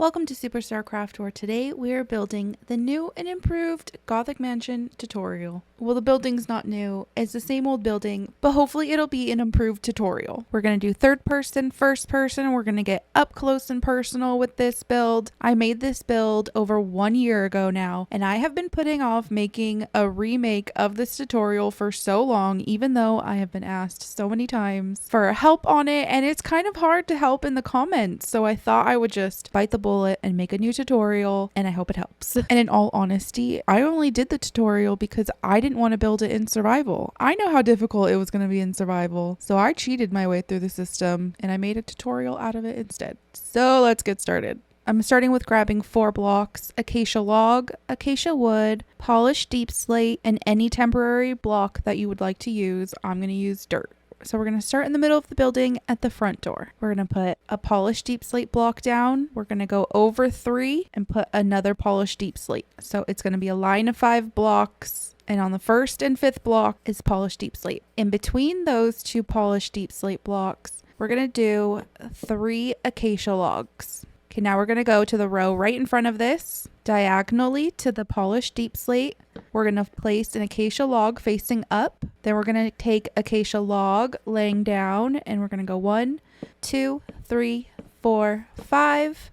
Welcome to Superstar Craft, where today we are building the new and improved Gothic mansion tutorial. Well, the building's not new, it's the same old building, but hopefully it'll be an improved tutorial. We're going to do third person, first person, we're going to get up close and personal with this build. I made this build over 1 year ago now, and I have been putting off making a remake of this tutorial for so long, even though I have been asked so many times for help on it, and it's kind of hard to help in the comments, so I thought I would just bite the bullet and make a new tutorial, and I hope it helps. And in all honesty, I only did the tutorial because I didn't want to build it in survival. I know how difficult it was going to be in survival, so I cheated my way through the system and I made a tutorial out of it instead. So let's get started. I'm starting with grabbing 4 blocks: Acacia Log, Acacia Wood, Polished Deepslate, and any temporary block that you would like to use. I'm going to use dirt. So we're going to start in the middle of the building at the front door. We're going to put a polished deep slate block down. We're going to go over 3 and put another polished deep slate. So it's going to be a line of 5 blocks. And on the first and 5th block is polished deep slate. In between those 2 polished deep slate blocks, we're going to do 3 acacia logs. Okay, now we're going to go to the row right in front of this, diagonally to the polished deep slate. We're going to place an acacia log facing up. Then we're going to take acacia log laying down, and we're going to go 1, 2, 3, 4, 5,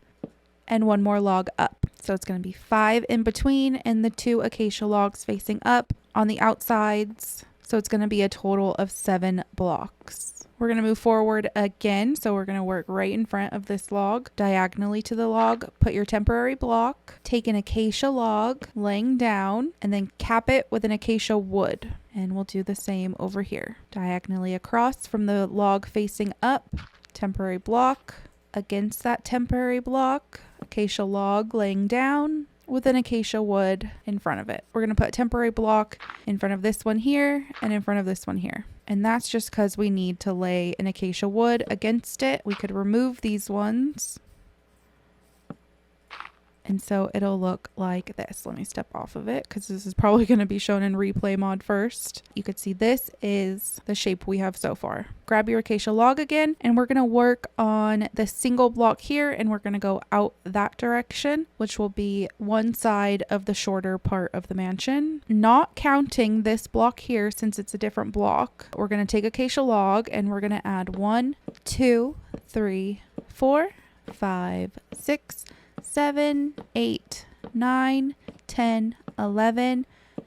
and 1 more log up. So it's going to be 5 in between and the 2 acacia logs facing up on the outsides. So it's going to be a total of 7 blocks. We're going to move forward again, so we're going to work right in front of this log, diagonally to the log, put your temporary block, take an acacia log laying down, and then cap it with an acacia wood. And we'll do the same over here. Diagonally across from the log facing up, temporary block against that temporary block, acacia log laying down with an acacia wood in front of it. We're going to put a temporary block in front of this one here and in front of this one here. And that's just because we need to lay an acacia wood against it. We could remove these ones. And so it'll look like this. Let me step off of it because this is probably going to be shown in replay mod first. You could see this is the shape we have so far. Grab your acacia log again, and we're going to work on the single block here, and we're going to go out that direction, which will be one side of the shorter part of the mansion. Not counting this block here since it's a different block. We're going to take acacia log and we're going to add 1, 2, 3, 4, 5, 6, 7, 8, 9, 10, 11,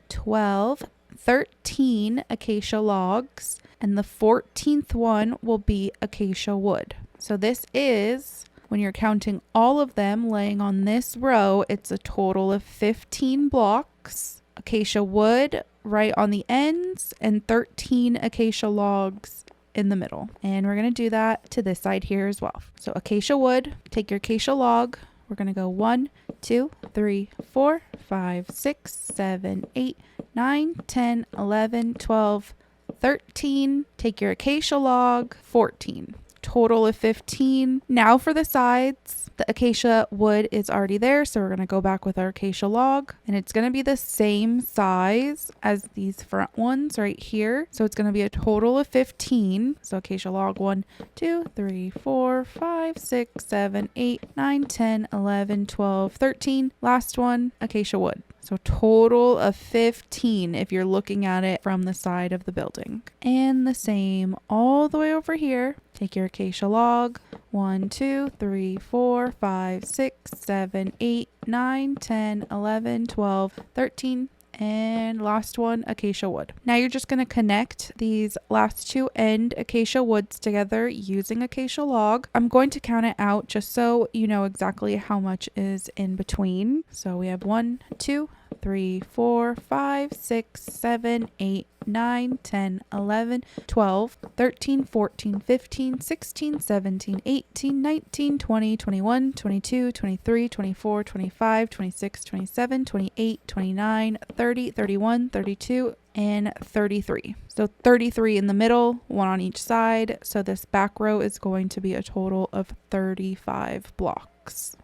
12, 13 acacia logs, and the 14th one will be acacia wood. So this is, when you're counting all of them laying on this row, it's a total of 15 blocks, acacia wood right on the ends, and 13 acacia logs in the middle. And we're going to do that to this side here as well. So acacia wood, take your acacia log. We're going to go 1, 2, 3, 4, 5, 6, 7, 8, 9, 10, 11, 12, 13. Take your acacia log, 14. Total of 15. Now for the sides. The acacia wood is already there, so we're going to go back with our acacia log, and it's going to be the same size as these front ones right here. So it's going to be a total of 15. So acacia log 1, 2, 3, 4, 5, 6, 7, 8, 9, 10, 11, 12, 13. Last one, acacia wood. So total of 15 if you're looking at it from the side of the building. And the same all the way over here. Take your acacia log. 1, 2, 3, 4, 5, 6, 7, 8, 9, 10, 11, 12, 13. And last one, acacia wood. Now you're just going to connect these last 2 end acacia woods together using acacia log. I'm going to count it out just so you know exactly how much is in between. So we have 1, 2, 3, 4, 5, 6, 7, 8, 9, 10, 11, 12, 13, 14, 15, 16, 17, 18, 19, 20, 21, 22, 23, 24, 25, 26, 27, 28, 29, 30, 31, 32, and 33. So 33 in the middle, 1 on each side. So this back row is going to be a total of 35 blocks.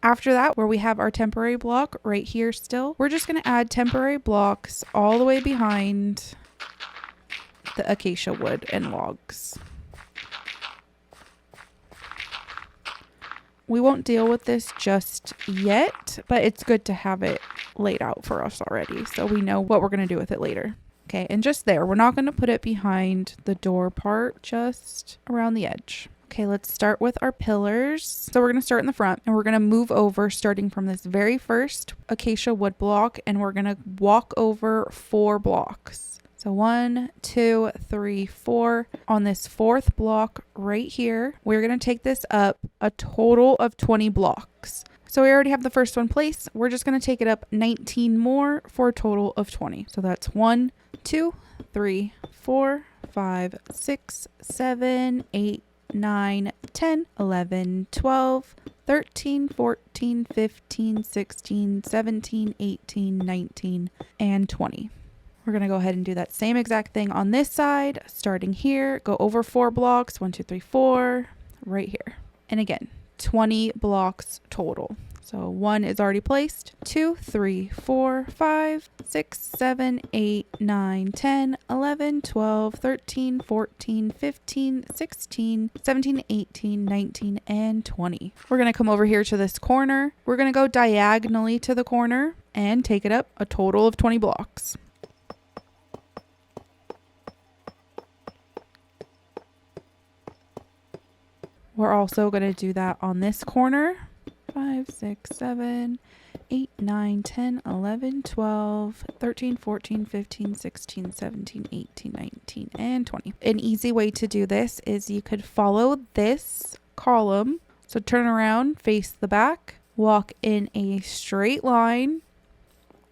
After that, where we have our temporary block right here still, we're just going to add temporary blocks all the way behind the acacia wood and logs. We won't deal with this just yet, but it's good to have it laid out for us already so we know what we're going to do with it later. Okay, and just there, we're not going to put it behind the door part, just around the edge. Okay, let's start with our pillars. So we're going to start in the front and we're going to move over starting from this very first acacia wood block, and we're going to walk over 4 blocks. So 1, 2, 3, 4. On this 4th block right here, we're going to take this up a total of 20 blocks. So we already have the first one placed. We're just going to take it up 19 more for a total of 20. So that's 1, 2, 3, 4, 5, 6, 7, 8, 9, 10, 11, 12, 13, 14, 15, 16, 17, 18, 19, and 20. We're going to go ahead and do that same exact thing on this side, starting here, go over 4 blocks, 1, 2, 3, 4, right here. And again, 20 blocks total. So 1 is already placed, 2, 3, 4, 5, 6, 7, 8, 9, 10, 11, 12, 13, 14, 15, 16, 17, 18, 19, and 20. We're going to come over here to this corner. We're going to go diagonally to the corner and take it up a total of 20 blocks. We're also going to do that on this corner. 5, 6, 7, 8, 9, 10, 11, 12, 13, 14, 15, 16, 17, 18, 19, and 20. An easy way to do this is you could follow this column. So turn around, face the back, walk in a straight line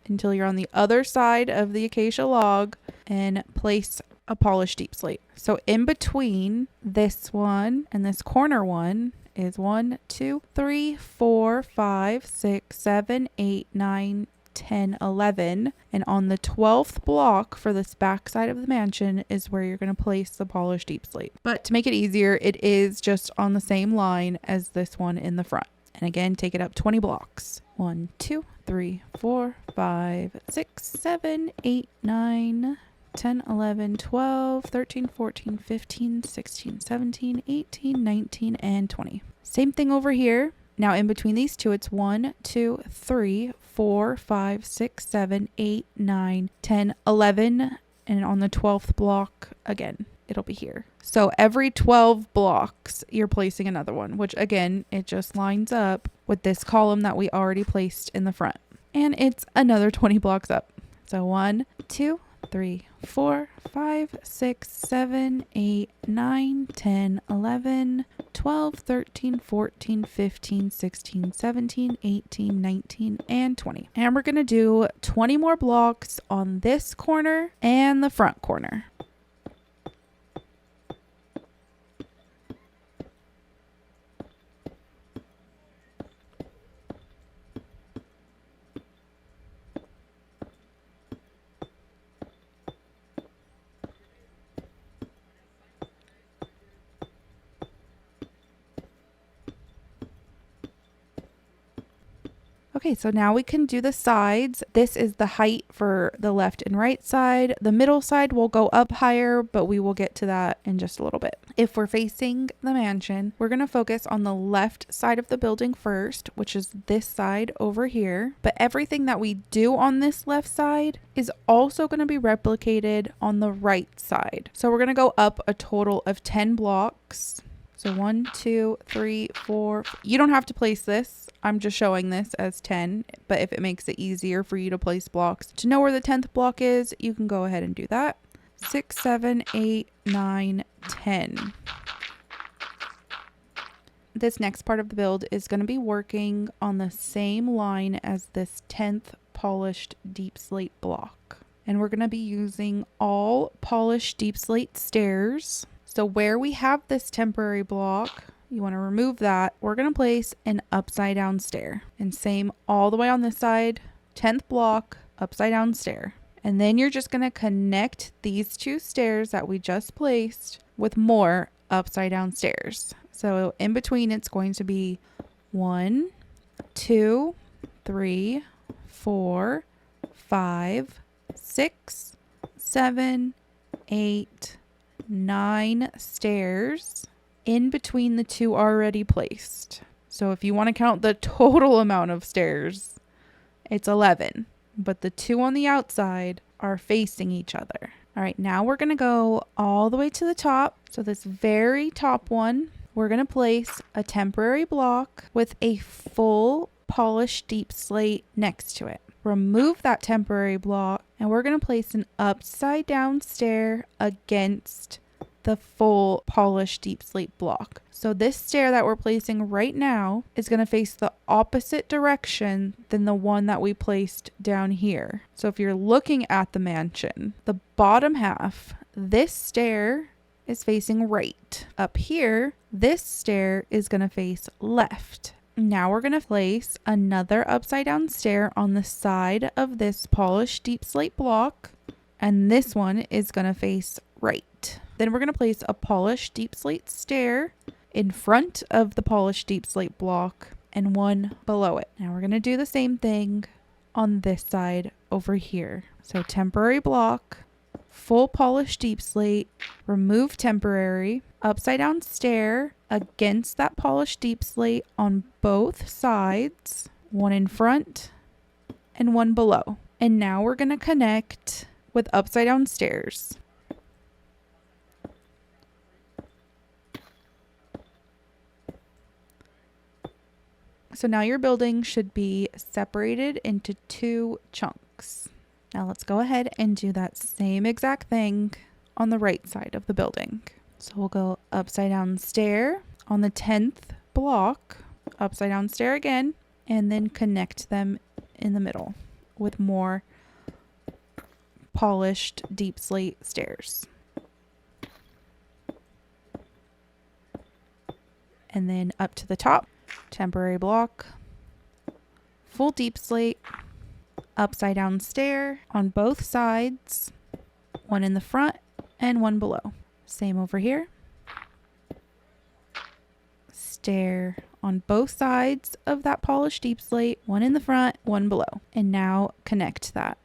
until you're on the other side of the acacia log, and place a polished deep slate. So in between this one and this corner one is 1, 2, 3, 4, 5, 6, 7, 8, 9, 10, 11. And on the 12th block for this back side of the mansion is where you're going to place the polished deep slate. But to make it easier, it is just on the same line as this one in the front. And again, take it up 20 blocks. 1, 2, 3, 4, 5, 6, 7, 8, 9, 10, 11, 12, 13, 14, 15, 16, 17, 18, 19, and 20. Same thing over here. Now in between these two, it's 1, 2, 3, 4, 5, 6, 7, 8, 9, 10, 11. And on the 12th block, again, it'll be here. So every 12 blocks, you're placing another one, which again, it just lines up with this column that we already placed in the front. And it's another 20 blocks up. So 1, 2, 3, 4, 5, 6, 7, 8, 9, 10, 11, 12, 13, 14, 15, 16, 17, 18, 19, and 20. And we're going to do 20 more blocks on this corner and the front corner. Okay, so now we can do the sides. This is the height for the left and right side. The middle side will go up higher, but we will get to that in just a little bit. If we're facing the mansion, we're going to focus on the left side of the building first, which is this side over here. But everything that we do on this left side is also going to be replicated on the right side. So we're going to go up a total of 10 blocks. So 1, 2, 3, 4. You don't have to place this. I'm just showing this as 10, but if it makes it easier for you to place blocks to know where the 10th block is, you can go ahead and do that. 6, 7, 8, 9, 10. This next part of the build is going to be working on the same line as this 10th polished deep slate block. And we're going to be using all polished deep slate stairs. So where we have this temporary block, you want to remove that. We're going to place an upside down stair. And same all the way on this side, 10th block, upside down stair. And then you're just going to connect these two stairs that we just placed with more upside down stairs. So in between, it's going to be 1, 2, 3, 4, 5, 6, 7, 8, 9 stairs in between the two already placed. So if you want to count the total amount of stairs, it's 11. But the 2 on the outside are facing each other. All right, now we're going to go all the way to the top. So this very top one, we're going to place a temporary block with a full polished deep slate next to it. Remove that temporary block, and we're going to place an upside down stair against the full polished deep slate block. So this stair that we're placing right now is going to face the opposite direction than the one that we placed down here. So if you're looking at the mansion, the bottom half, this stair is facing right. Up here, this stair is going to face left. Now we're going to place another upside down stair on the side of this polished deep slate block, and this one is going to face right. Then we're going to place a polished deep slate stair in front of the polished deep slate block and one below it. Now we're going to do the same thing on this side over here. So temporary block, full polished deep slate, remove temporary, upside down stair against that polished deep slate on both sides, one in front and one below. And now we're going to connect with upside down stairs. So now your building should be separated into 2 chunks. Now let's go ahead and do that same exact thing on the right side of the building. So we'll go upside down stair on the 10th block, upside down stair again, and then connect them in the middle with more polished deep slate stairs. And then up to the top, temporary block, full deep slate, upside down stair on both sides, one in the front and one below. Same over here. Stair on both sides of that polished deep slate, one in the front, one below. And now connect that.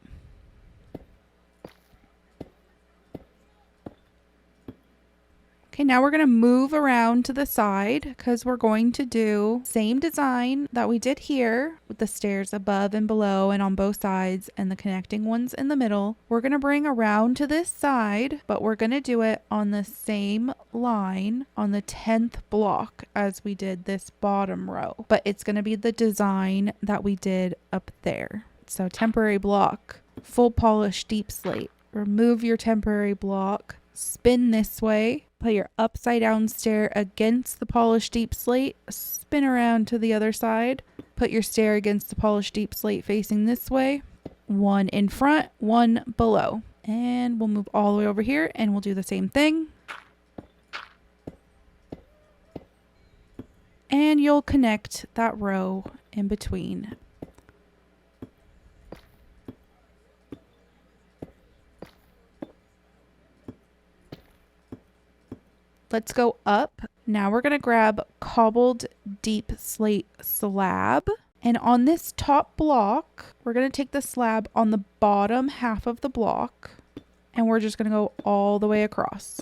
Okay, now we're going to move around to the side because we're going to do same design that we did here with the stairs above and below and on both sides and the connecting ones in the middle. We're going to bring around to this side, but we're going to do it on the same line on the 10th block as we did this bottom row. But it's going to be the design that we did up there. So temporary block, full polished deep slate. Remove your temporary block, spin this way. Put your upside down stair against the polished deep slate, spin around to the other side, put your stair against the polished deep slate facing this way, one in front, one below. And we'll move all the way over here and we'll do the same thing. And you'll connect that row in between. Let's go up. Now we're going to grab Cobbled Deepslate Slab. And on this top block, we're going to take the slab on the bottom half of the block. And we're just going to go all the way across.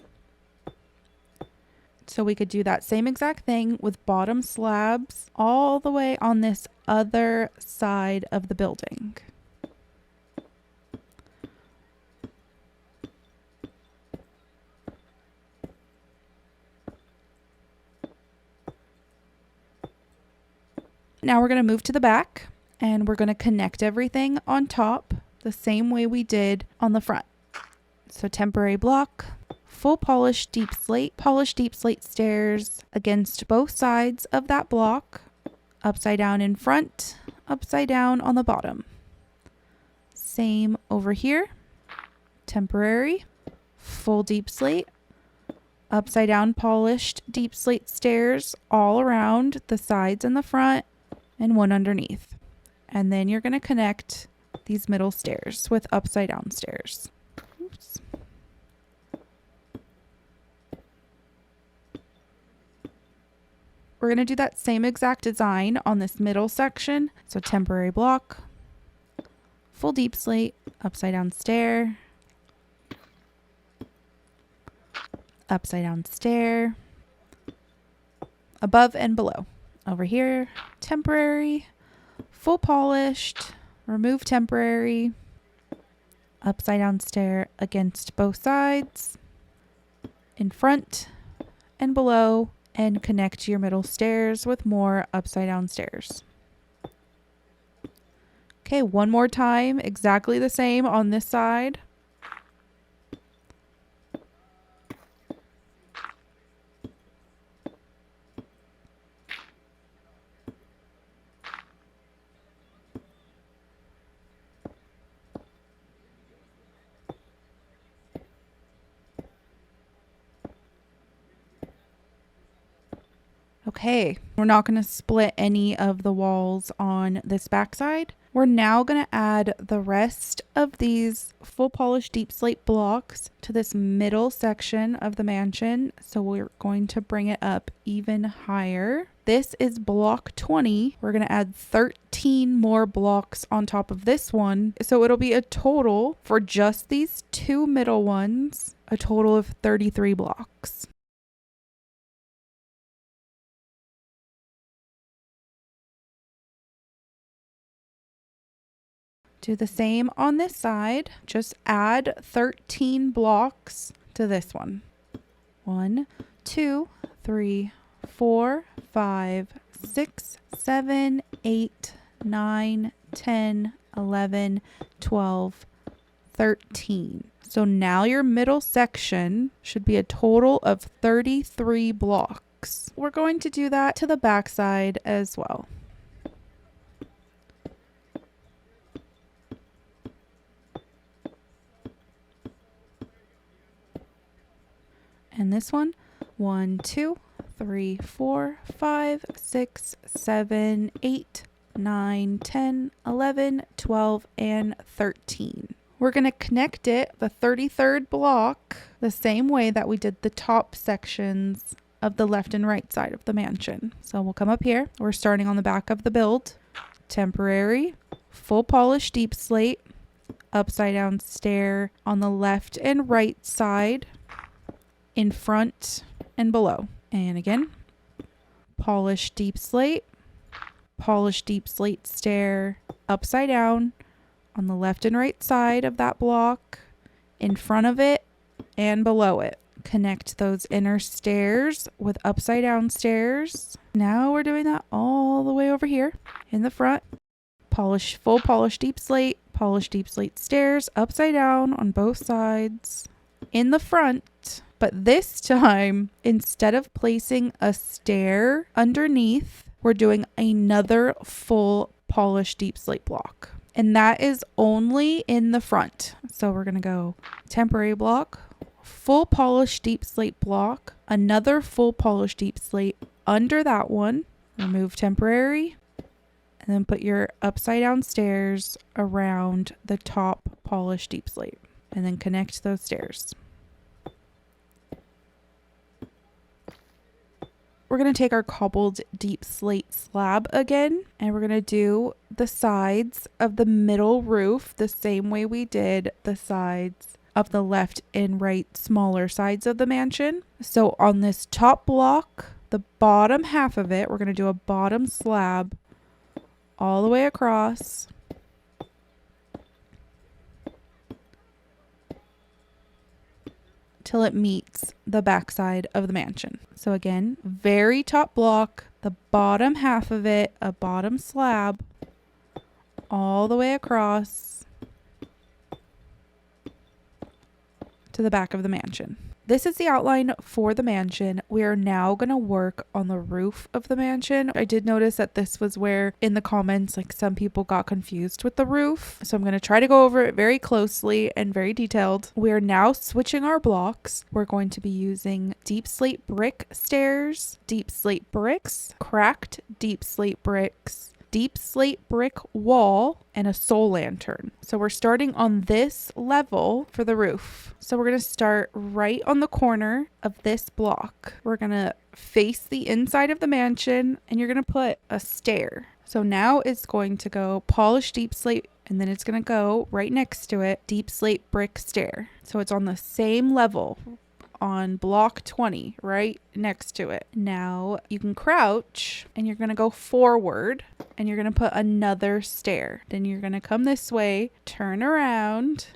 So we could do that same exact thing with bottom slabs all the way on this other side of the building. Now we're going to move to the back and we're going to connect everything on top the same way we did on the front. So temporary block, full polished deep slate stairs against both sides of that block, upside down in front, upside down on the bottom. Same over here, temporary, full deep slate, upside down polished deep slate stairs all around the sides and the front, and one underneath. And then you're going to connect these middle stairs with upside down stairs. Oops. We're going to do that same exact design on this middle section. So temporary block, full deep slate, upside down stair, upside down stair, above and below. Over here, temporary, full polished, remove temporary, upside down stair against both sides, in front and below, and connect your middle stairs with more upside down stairs. Okay, one more time, exactly the same on this side. Okay, we're not going to split any of the walls on this backside. We're now going to add the rest of these full polished deep slate blocks to this middle section of the mansion. So we're going to bring it up even higher. This is block 20. We're going to add 13 more blocks on top of this one. So it'll be a total for just these two middle ones, a total of 33 blocks. Do the same on this side. Just add 13 blocks to this one. 1, 2, 3, 4, 5, 6, 7, 8, 9, 10, 11, 12, 13. So now your middle section should be a total of 33 blocks. We're going to do that to the back side as well. And this one, 1, 2, 3, 4, 5, 6, 7, 8, 9, 10, 11, 12, and 13. We're going to connect it, the 33rd block, the same way that we did the top sections of the left and right side of the mansion. So we'll come up here. We're starting on the back of the build. Temporary, full polish deep slate, upside down stair on the left and right side, in front and below. And again, polished deep slate stair upside down on the left and right side of that block, in front of it and below it. Connect those inner stairs with upside down stairs. Now we're doing that all the way over here in the front. Full polish deep slate stairs upside down on both sides in the front. But this time, instead of placing a stair underneath, we're doing another full polished deep slate block. And that is only in the front. So we're going to go temporary block, full polished deep slate block, another full polished deep slate under that one, remove temporary, and then put your upside down stairs around the top polished deep slate, and then connect those stairs. We're going to take our cobbled deep slate slab again, and we're going to do the sides of the middle roof the same way we did the sides of the left and right smaller sides of the mansion. So on this top block, the bottom half of it, we're going to do a bottom slab all the way across. Till it meets the backside of the mansion. So again, very top block, the bottom half of it, a bottom slab, all the way across to the back of the mansion. This is the outline for the mansion. We are now going to work on the roof of the mansion. I did notice that this was where in the comments, like some people got confused with the roof. So I'm going to try to go over it very closely and very detailed. We are now switching our blocks. We're going to be using deep slate brick stairs, deep slate bricks, cracked deep slate bricks, deep slate brick wall, and a soul lantern. So we're starting on this level for the roof. So we're going to start right on the corner of this block. We're going to face the inside of the mansion, and you're going to put a stair. So now it's going to go polished deep slate, and then it's going to go right next to it, deep slate brick stair. So it's on the same level. on block 20 right next to it. Now you can crouch and you're going to go forward and you're going to put another stair. Then you're going to come this way, turn around,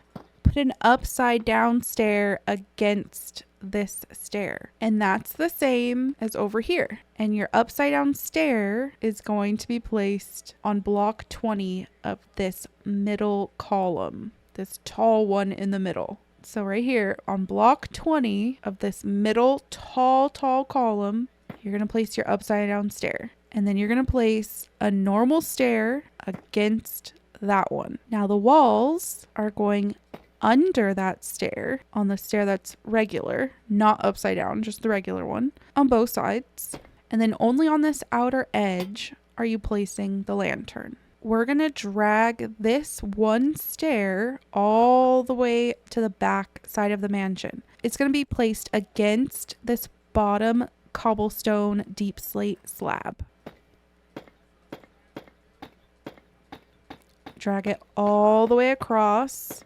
put an upside down stair against this stair, and that's the same as over here. And your upside down stair is going to be placed on block 20 of this middle column, this tall one in the middle. So right here on block 20 of this middle tall column, you're going to place your upside down stair, and then you're going to place a normal stair against that one. Now the walls are going under that stair, on the stair that's regular, not upside down, just the regular one, on both sides. And then only on this outer edge are you placing the lantern. We're going to drag this one stair all the way to the back side of the mansion. It's going to be placed against this bottom cobblestone deep slate slab. Drag it all the way across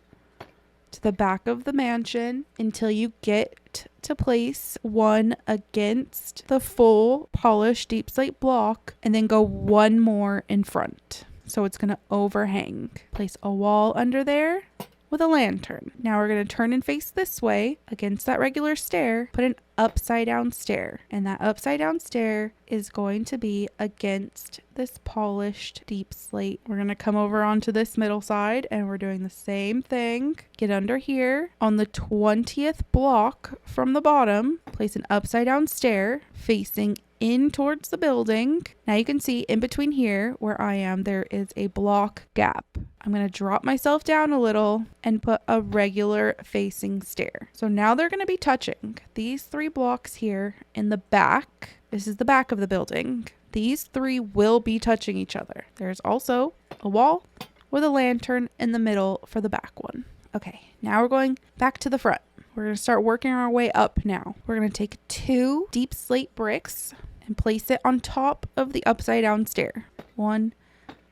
to the back of the mansion until you get to place one against the full polished deep slate block, and then go one more in front. So it's going to overhang. Place a wall under there with a lantern. Now we're going to turn and face this way against that regular stair, put an upside down stair, and that upside down stair is going to be against this polished deep slate. We're going to come over onto this middle side and we're doing the same thing. Get under here on the 20th block from the bottom, place an upside down stair facing in towards the building. Now you can see in between here where I am, there is a block gap. I'm going to drop myself down a little and put a regular facing stair. So now they're going to be touching these 3 blocks here in the back. This is the back of the building. These 3 will be touching each other. There's also a wall with a lantern in the middle for the back one. Okay, now we're going back to the front. We're going to start working our way up now. We're going to take 2 deep slate bricks and place it on top of the upside down stair. 1,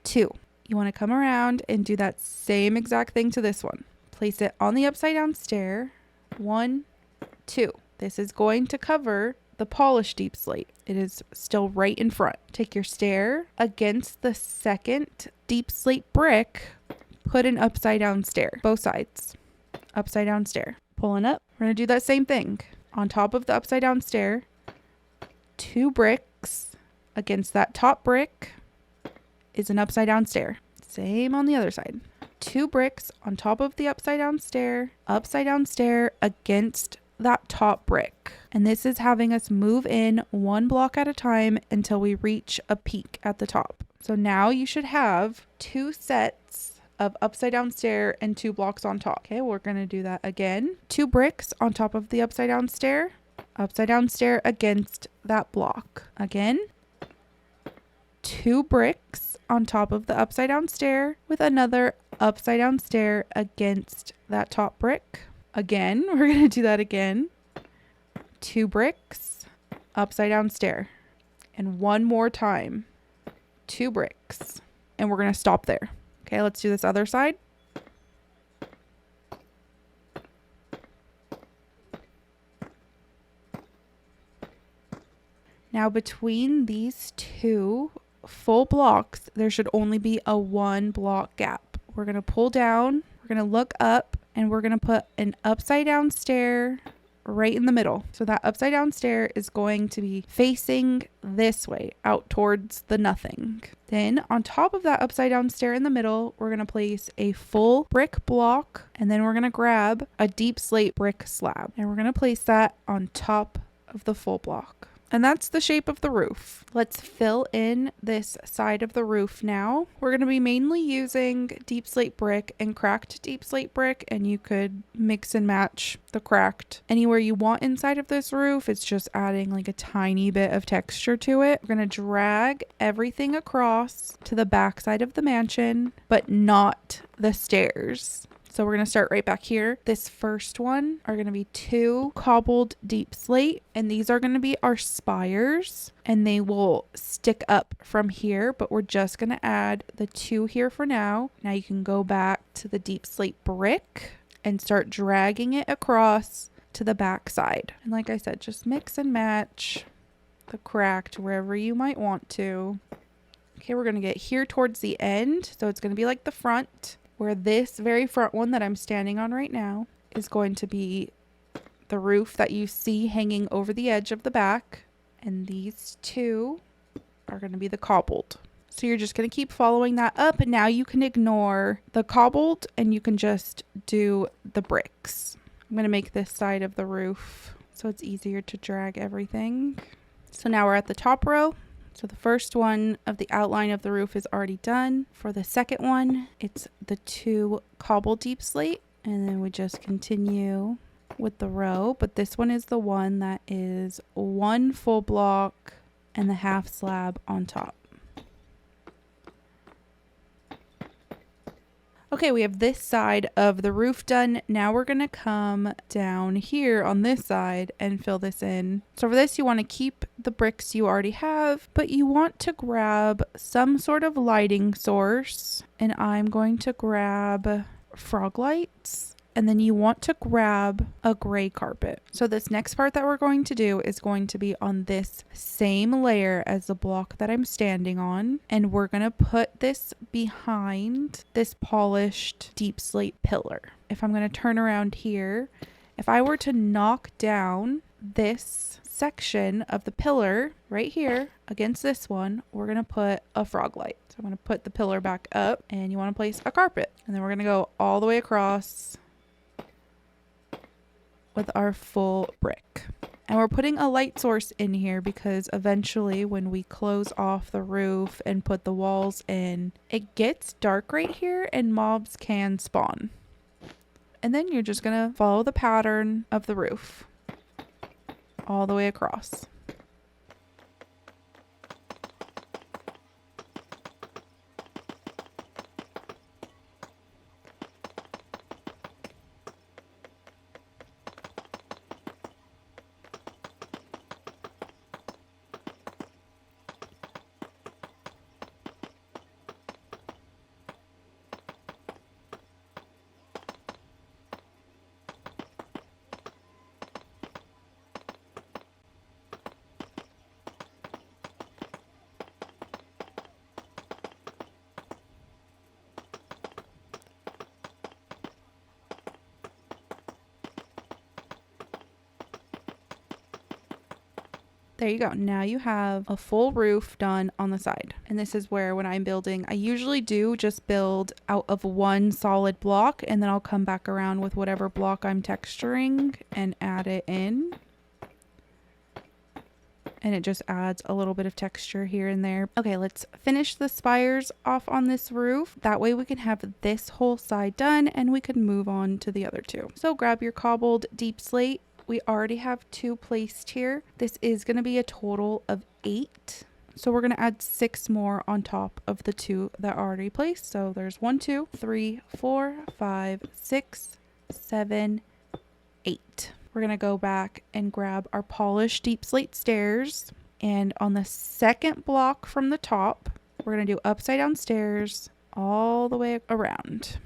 2. You want to come around and do that same exact thing to this one. Place it on the upside down stair. 1, 2. This is going to cover the polished deep slate. It is still right in front. Take your stair against the second deep slate brick. Put an upside down stair. Both sides. Upside down stair. Pulling up. We're going to do that same thing. On top of the upside down stair, 2 bricks against that top brick is an upside down stair. Same on the other side. 2 bricks on top of the upside down stair against that top brick. And this is having us move in 1 block at a time until we reach a peak at the top. So now you should have 2 sets of upside down stair and 2 blocks on top. Okay, we're going to do that again. 2 bricks on top of the upside down stair against that block. Again, 2 bricks on top of the upside down stair with another upside down stair against that top brick. Again, we're going to do that again. 2 bricks, upside down stair. And 1 more time. 2 bricks. And we're going to stop there. Okay, let's do this other side. Now between these 2 full blocks, there should only be a 1 block gap. We're going to pull down, we're going to look up, and we're going to put an upside down stair right in the middle. So that upside down stair is going to be facing this way, out towards the nothing. Then on top of that upside down stair in the middle, we're going to place a full brick block, and then we're going to grab a deep slate brick slab, and we're going to place that on top of the full block. And that's the shape of the roof. Let's fill in this side of the roof now. We're going to be mainly using deep slate brick and cracked deep slate brick, and you could mix and match the cracked anywhere you want inside of this roof. It's just adding like a tiny bit of texture to it. We're going to drag everything across to the back side of the mansion, but not the stairs. So we're going to start right back here. This first one are going to be 2 cobbled deep slate, and these are going to be our spires, and they will stick up from here, but we're just going to add the 2 here for now. Now you can go back to the deep slate brick and start dragging it across to the back side. And like I said, just mix and match the crack to wherever you might want to. Okay, we're going to get here towards the end. So it's going to be like the front, where this very front one that I'm standing on right now is going to be the roof that you see hanging over the edge of the back. And these two are going to be the cobbled. So you're just going to keep following that up. And now you can ignore the cobbled and you can just do the bricks. I'm going to make this side of the roof so it's easier to drag everything. So now we're at the top row. So the first one of the outline of the roof is already done. For the second one, it's the 2 cobbled deep slate. And then we just continue with the row. But this one is the one that is 1 full block and the half slab on top. Okay, we have this side of the roof done. Now we're going to come down here on this side and fill this in. So for this, you want to keep the bricks you already have, but you want to grab some sort of lighting source. And I'm going to grab Froglights. And then you want to grab a gray carpet. So this next part that we're going to do is going to be on this same layer as the block that I'm standing on. And we're going to put this behind this polished deep slate pillar. If I'm going to turn around here, if I were to knock down this section of the pillar right here against this one, we're going to put a Froglight. So I'm going to put the pillar back up and you want to place a carpet. And then we're going to go all the way across with our full brick. And we're putting a light source in here because eventually when we close off the roof and put the walls in, it gets dark right here and mobs can spawn. And then you're just gonna follow the pattern of the roof all the way across. There you go. Now you have a full roof done on the side. And this is where when I'm building, I usually do just build out of one solid block and then I'll come back around with whatever block I'm texturing and add it in. And it just adds a little bit of texture here and there. Okay, let's finish the spires off on this roof. That way we can have this whole side done and we can move on to the other two. So grab your cobbled deep slate. We already have 2 placed here. This is going to be a total of 8. So we're going to add 6 more on top of the 2 that are already placed. So there's 1, 2, 3, 4, 5, 6, 7, 8. We're going to go back and grab our polished deep slate stairs. And on the second block from the top, we're going to do upside down stairs all the way around.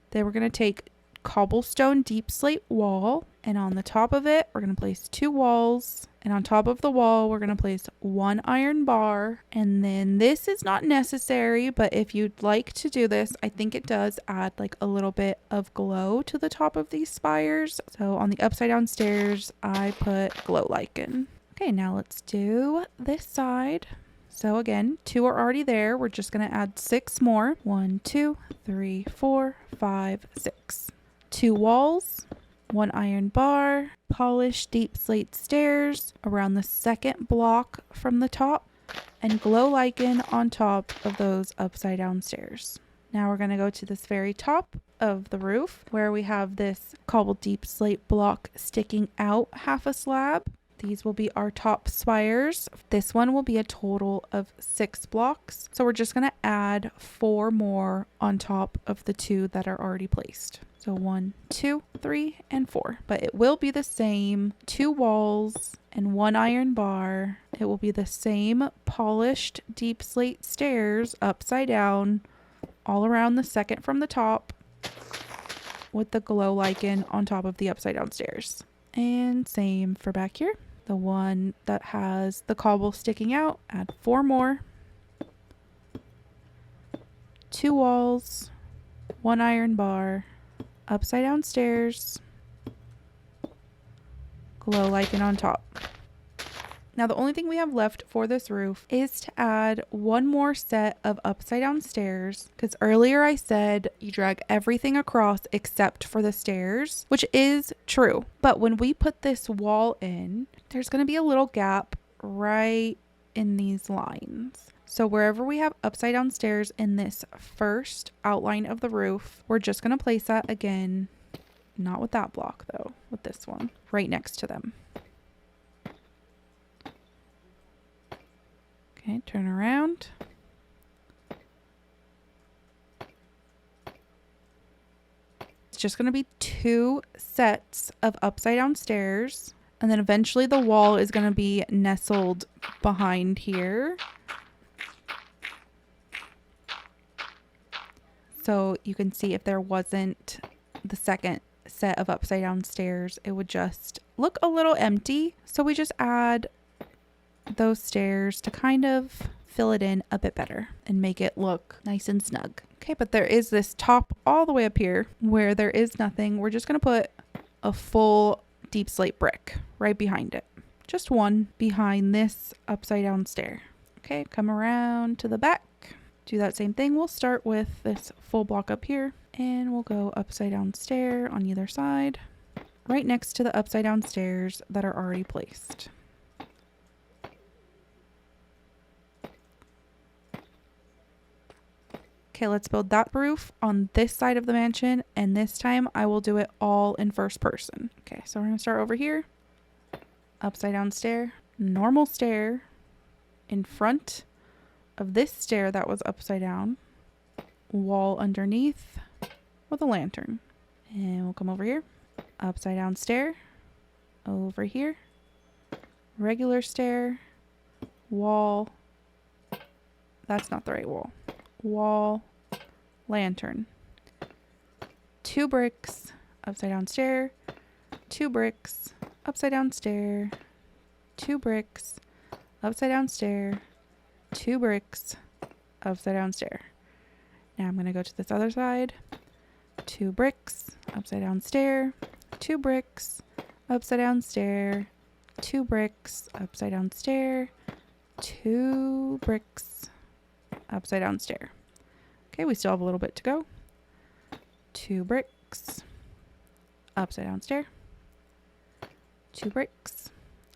Then we're going to take cobblestone deep slate wall, and on the top of it we're going to place 2 walls, and on top of the wall we're going to place 1 iron bar. And then this is not necessary, but if you'd like to do this, I think it does add like a little bit of glow to the top of these spires. So on the upside down stairs I put glow lichen. Okay, now let's do this side. So again, 2 are already there. We're just going to add 6 more. 1, 2, 3, 4, 5, 6. 2 walls, 1 iron bar, polished deep slate stairs around the second block from the top, and glow lichen on top of those upside down stairs. Now we're going to go to this very top of the roof where we have this cobbled deep slate block sticking out half a slab. These will be our top spires. This one will be a total of 6 blocks. So we're just going to add 4 more on top of the 2 that are already placed. So 1, 2, 3, and 4. But it will be the same 2 walls and 1 iron bar. It will be the same polished deep slate stairs upside down all around the second from the top with the glow lichen on top of the upside down stairs. And same for back here. The one that has the cobble sticking out, add 4 more. 2 walls, 1 iron bar, upside down stairs, glow lichen on top. Now the only thing we have left for this roof is to add 1 more set of upside down stairs, because earlier I said you drag everything across except for the stairs, which is true. But when we put this wall in, there's going to be a little gap right in these lines. So wherever we have upside down stairs in this first outline of the roof, we're just going to place that again, not with that block though, with this one, right next to them. Okay, turn around. It's just going to be 2 sets of upside down stairs. And then eventually the wall is going to be nestled behind here. So you can see if there wasn't the second set of upside down stairs, it would just look a little empty. So we just add those stairs to kind of fill it in a bit better and make it look nice and snug. Okay, but there is this top all the way up here where there is nothing. We're just going to put a full Deepslate brick right behind it. Just 1 behind this upside down stair. Okay, come around to the back. Do that same thing. We'll start with this full block up here and we'll go upside down stair on either side, right next to the upside down stairs that are already placed. Okay, let's build that roof on this side of the mansion, and this time I will do it all in first person. Okay, so we're going to start over here. Upside down stair, normal stair in front of this stair that was upside down, wall underneath with a lantern. And we'll come over here. Upside down stair, over here, regular stair, wall. That's not the right wall. Wall, lantern, 2 bricks, upside down stair, 2 bricks, upside down stair, 2 bricks, upside down stair, 2 bricks, upside down stair. Now I'm going to go to this other side. 2 bricks, upside down stair, 2 bricks, upside down stair, 2 bricks, upside down stair, 2 bricks, upside down stair. Okay, we still have a little bit to go. 2 bricks, upside down stair, 2 bricks,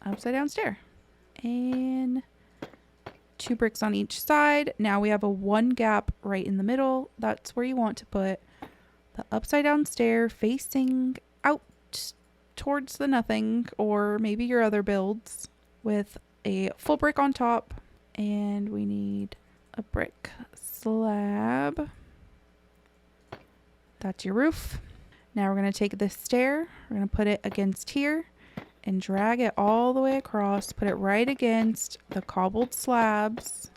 upside down stair, and 2 bricks on each side. Now we have a 1 gap right in the middle. That's where you want to put the upside down stair facing out towards the nothing, or maybe your other builds, with a full brick on top, and we need a brick slab. That's your roof. Now we're going to take this stair, we're going to put it against here and drag it all the way across, put it right against the cobbled slabs,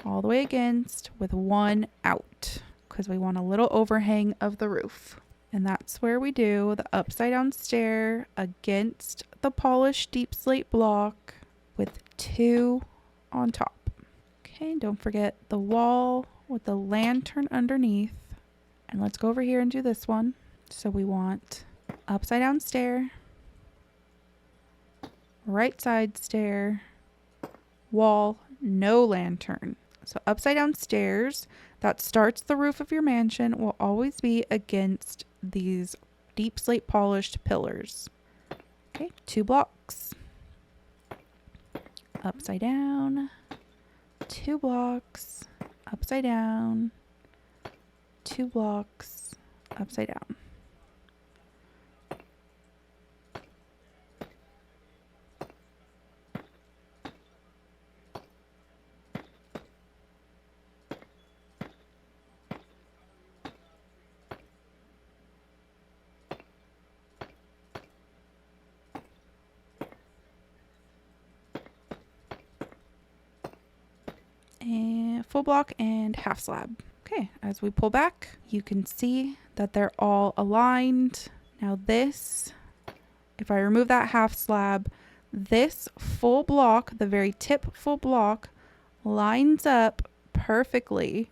all the way against, with 1 out, because we want a little overhang of the roof. And that's where we do the upside down stair against the polished deep slate block with 2 on top. Okay, don't forget the wall with the lantern underneath. And let's go over here and do this one. So we want upside down stair, right side stair, wall, no lantern. So upside down stairs that starts the roof of your mansion will always be against these deep slate polished pillars. Okay, 2 blocks. Upside down, 2 blocks, upside down, 2 blocks, upside down. And full block and half slab. Okay, as we pull back, you can see that they're all aligned. Now this if I remove that half slab, this full block, the very tip full block, lines up perfectly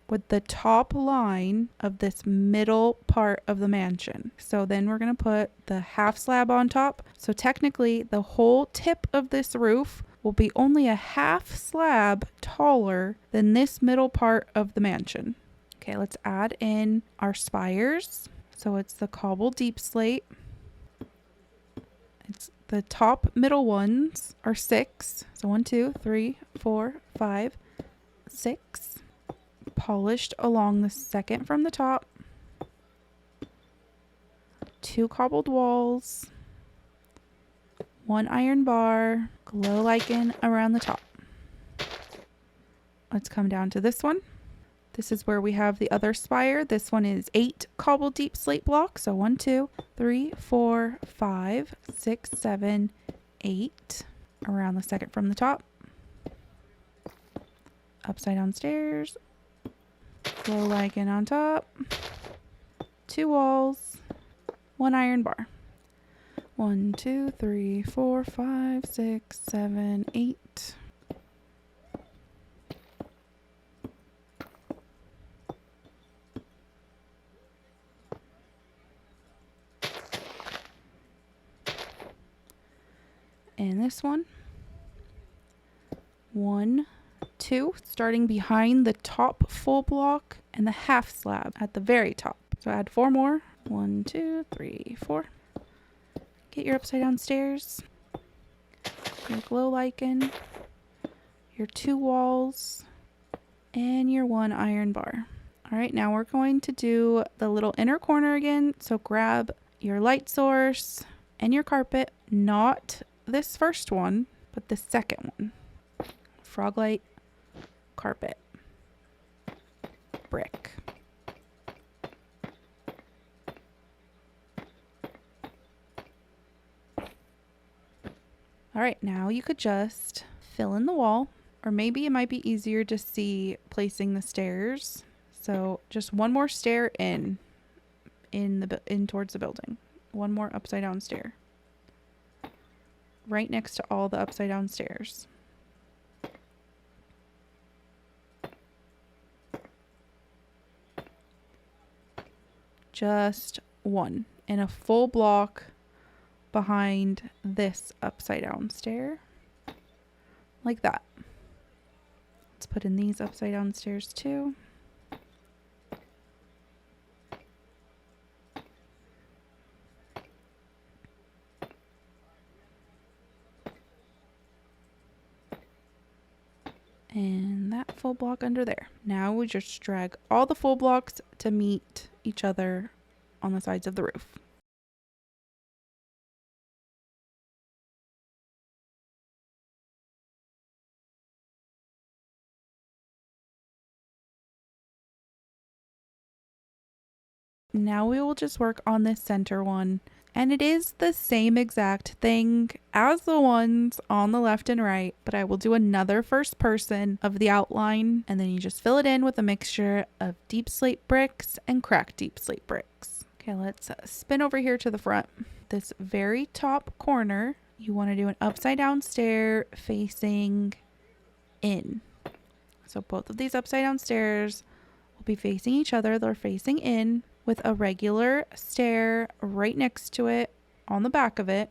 with the top line of this middle part of the mansion. So then we're going to put the half slab on top. So technically the whole tip of this roof will be only a half slab taller than this middle part of the mansion. Okay, let's add in our spires. So it's the Cobbled Deepslate. It's the top middle ones are 6. So 1, 2, 3, 4, 5, 6. Polished along the second from the top. 2 cobbled walls. 1 iron bar. Glow lichen around the top. Let's come down to this one. This is where we have the other spire. This one is 8 cobbled deep slate blocks. So 1, 2, 3, 4, 5, 6, 7, 8. Around the second from the top. Upside down stairs. Glow lichen on top. 2 walls. 1 iron bar. 1, 2, 3, 4, 5, 6, 7, 8. And this one. 1, 2, starting behind the top full block and the half slab at the very top. So add 4 more. 1, 2, 3, 4. Get your upside down stairs, your glow lichen, your 2 walls, and your 1 iron bar. All right, now we're going to do the little inner corner again. So grab your light source and your carpet, not this first one, but the second one. Froglight, carpet, brick. All right, now you could just fill in the wall, or maybe it might be easier to see placing the stairs. So just 1 more stair in towards the building. 1 more upside down stair. Right next to all the upside down stairs. Just 1 in a full block behind this upside down stair, like that. Let's put in these upside down stairs too. And that full block under there. Now we just drag all the full blocks to meet each other on the sides of the roof. Now we will just work on this center one, and it is the same exact thing as the ones on the left and right, but I will do another first person of the outline, and then you just fill it in with a mixture of Deepslate bricks and cracked Deepslate bricks. Okay, let's spin over here to the front. This very top corner, you want to do an upside down stair facing in. So both of these upside down stairs will be facing each other. They're facing in, with a regular stair right next to it on the back of it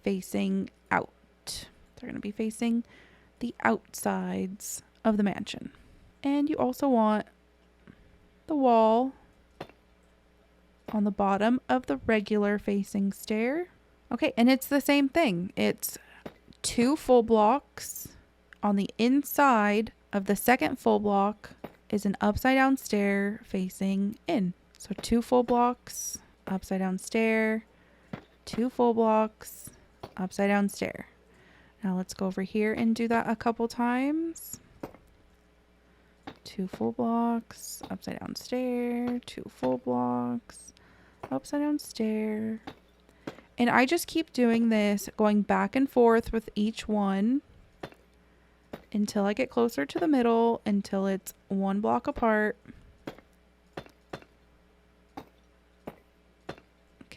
facing out. They're going to be facing the outsides of the mansion. And you also want the wall on the bottom of the regular facing stair. Okay, and it's the same thing. It's 2 full blocks on the inside of the second full block is an upside down stair facing in. So 2 full blocks, upside down stair, 2 full blocks, upside down stair. Now let's go over here and do that a couple times. 2 full blocks, upside down stair, 2 full blocks, upside down stair. And I just keep doing this, going back and forth with each one until I get closer to the middle, until it's 1 block apart.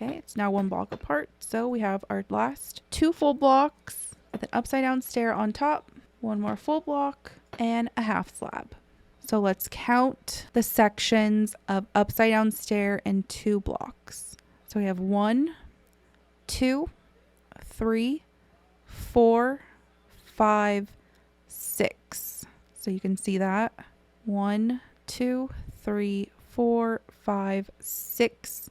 Okay, it's now 1 block apart. So we have our last 2 full blocks with an upside down stair on top, 1 more full block, and a half slab. So let's count the sections of upside down stair in 2 blocks. So we have 1, 2, 3, 4, 5, 6. So you can see that. 1, 2, 3, 4, 5, 6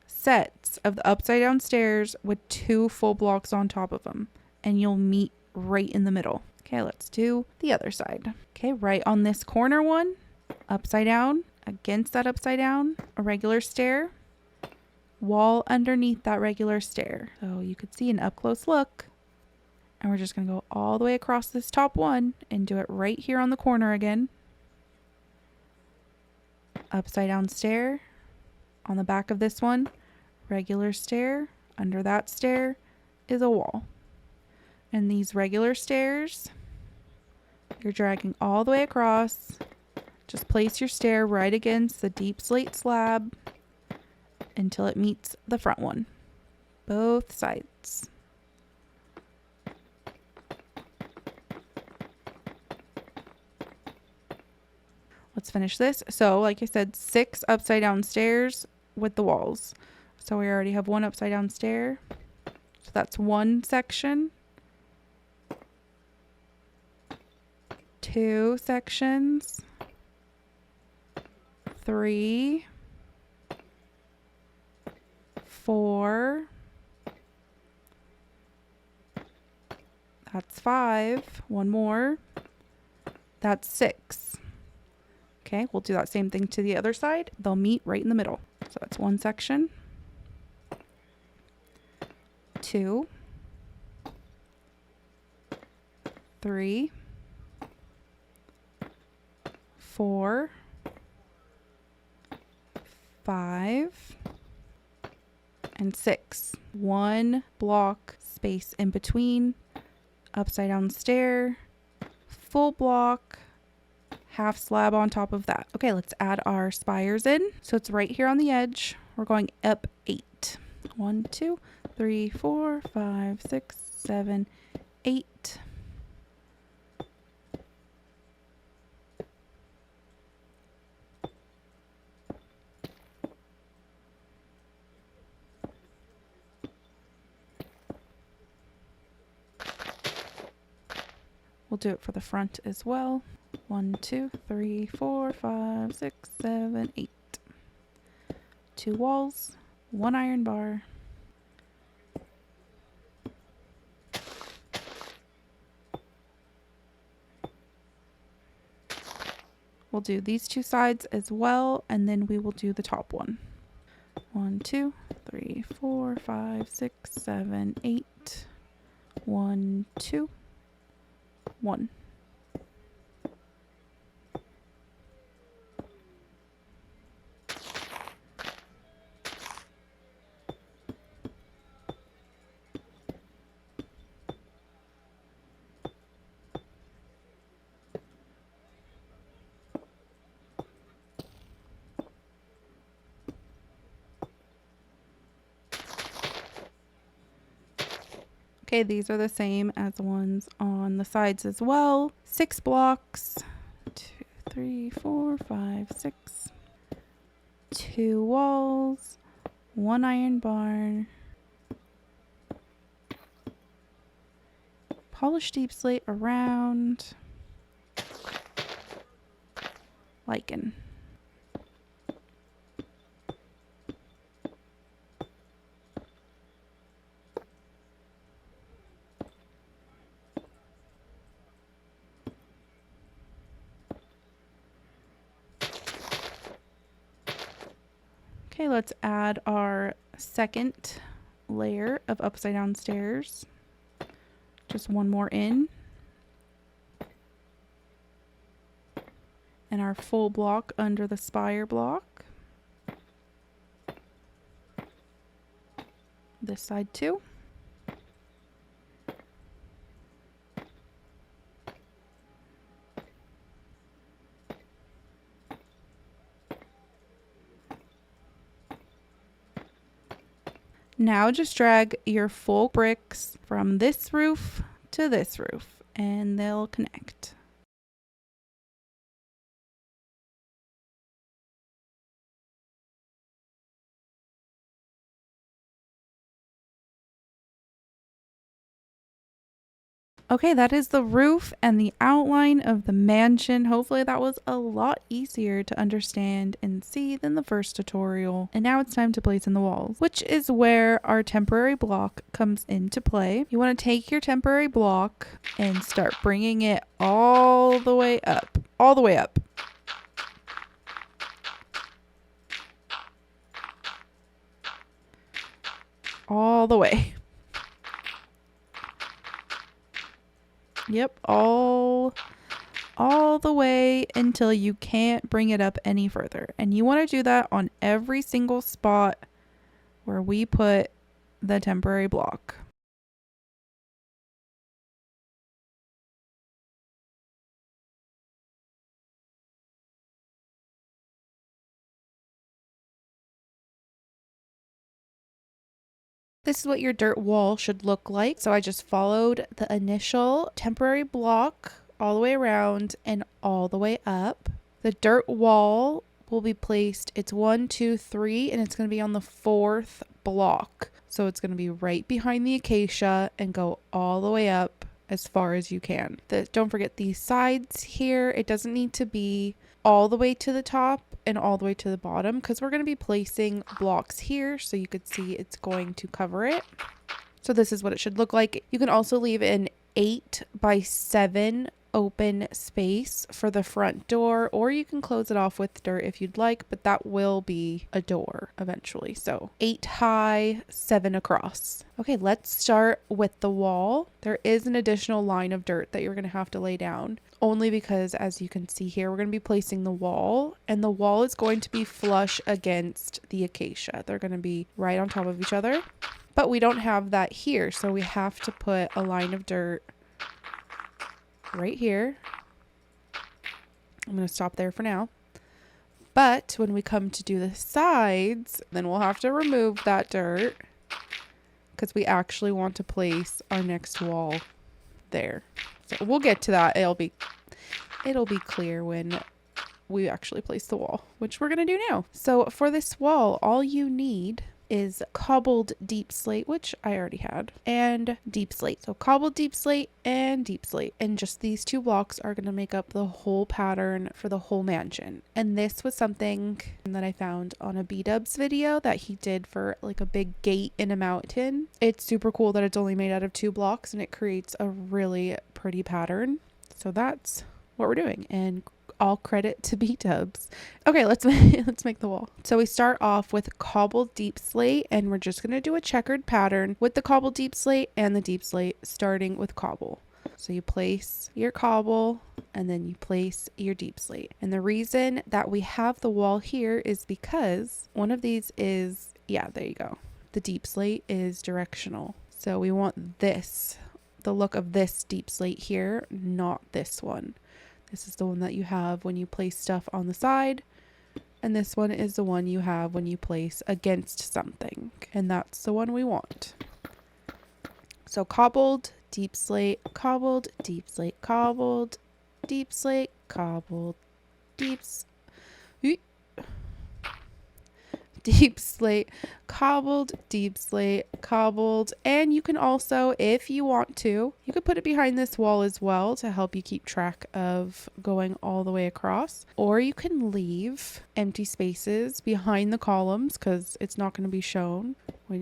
sets of the upside down stairs with 2 full blocks on top of them. And you'll meet right in the middle. Okay, let's do the other side. Okay, right on this corner one, upside down, against that upside down, a regular stair, wall underneath that regular stair. So you could see an up close look. And we're just going to go all the way across this top one and do it right here on the corner again. Upside down stair on the back of this one, regular stair, under that stair is a wall. And these regular stairs, you're dragging all the way across. Just place your stair right against the deep slate slab until it meets the front one, both sides. Let's finish this. So like I said, 6 upside down stairs with the walls. So we already have 1 upside down stair. So that's 1 section. 2 sections. 3, 4. That's 5. 1 more. That's 6. Okay, we'll do that same thing to the other side. They'll meet right in the middle. So that's 1 section. 2. 3. 4. 5. And 6. 1 block space in between. Upside down stair. Full block. Half slab on top of that. Okay, let's add our spires in. So it's right here on the edge. We're going up 8. 1, 2, 3, 4, 5, 6, 7, 8. We'll do it for the front as well. 1, 2, 3, 4, 5, 6, 7, 8. 2 walls, 1 iron bar. We'll do these 2 sides as well, and then we will do the top one. 1, 2, 3, 4, 5, 6, 7, 8. 1, 2, 1. Okay, these are the same as the ones on the sides as well. 6 blocks. 2, 3, 4, 5, 6. 2 walls. 1 iron bar. Polished deep slate around. Lichen. Okay, let's add our second layer of upside down stairs. Just 1 more in. And our full block under the spire block. This side too. Now just drag your full bricks from this roof to this roof and they'll connect. Okay, that is the roof and the outline of the mansion. Hopefully that was a lot easier to understand and see than the first tutorial. And now it's time to place in the walls, which is where our temporary block comes into play. You want to take your temporary block and start bringing it all the way up, all the way up. All the way. Yep, all the way until you can't bring it up any further. And you want to do that on every single spot where we put the temporary block. This is what your dirt wall should look like. So I just followed the initial temporary block all the way around and all the way up. The dirt wall will be placed, it's 1, 2, 3, and it's going to be on the 4th block. So it's going to be right behind the acacia and go all the way up as far as you can. Don't forget these sides here. It doesn't need to be all the way to the top and all the way to the bottom because we're going to be placing blocks here so you could see it's going to cover it. So this is what it should look like. You can also leave an 8 by 7 open space for the front door, or you can close it off with dirt if you'd like, but that will be a door eventually. So 8 high, 7 across. Okay, let's start with the wall. There is an additional line of dirt that you're going to have to lay down, only because as you can see here, we're going to be placing the wall, and the wall is going to be flush against the acacia. They're going to be right on top of each other, but we don't have that here, so we have to put a line of dirt right here. I'm going to stop there for now. But when we come to do the sides, then we'll have to remove that dirt because we actually want to place our next wall there. So we'll get to that. It'll be clear when we actually place the wall, which we're going to do now. So for this wall, all you need is cobbled deepslate, which I already had, and deepslate. So cobbled deepslate and deepslate, and just these 2 blocks are going to make up the whole pattern for the whole mansion. And this was something that I found on a B-Dubs video that he did for like a big gate in a mountain. It's super cool that it's only made out of 2 blocks and it creates a really pretty pattern. So that's what we're doing, and all credit to B-Dubs. Okay, let's make the wall. So we start off with cobbled deepslate, and we're just going to do a checkered pattern with the cobbled deepslate and the deepslate, starting with cobble. So you place your cobble and then you place your deepslate. And the reason that we have the wall here is because one of these is, yeah, there you go. The deepslate is directional. So we want this, the look of this deepslate here, not this one. This is the one that you have when you place stuff on the side, and this one is the one you have when you place against something, and that's the one we want. So cobbled, deepslate, cobbled, deepslate, cobbled, deepslate, cobbled, deepslate, cobbled, deepslate, cobbled. And you can also, if you want to, you could put it behind this wall as well to help you keep track of going all the way across, or you can leave empty spaces behind the columns because it's not going to be shown.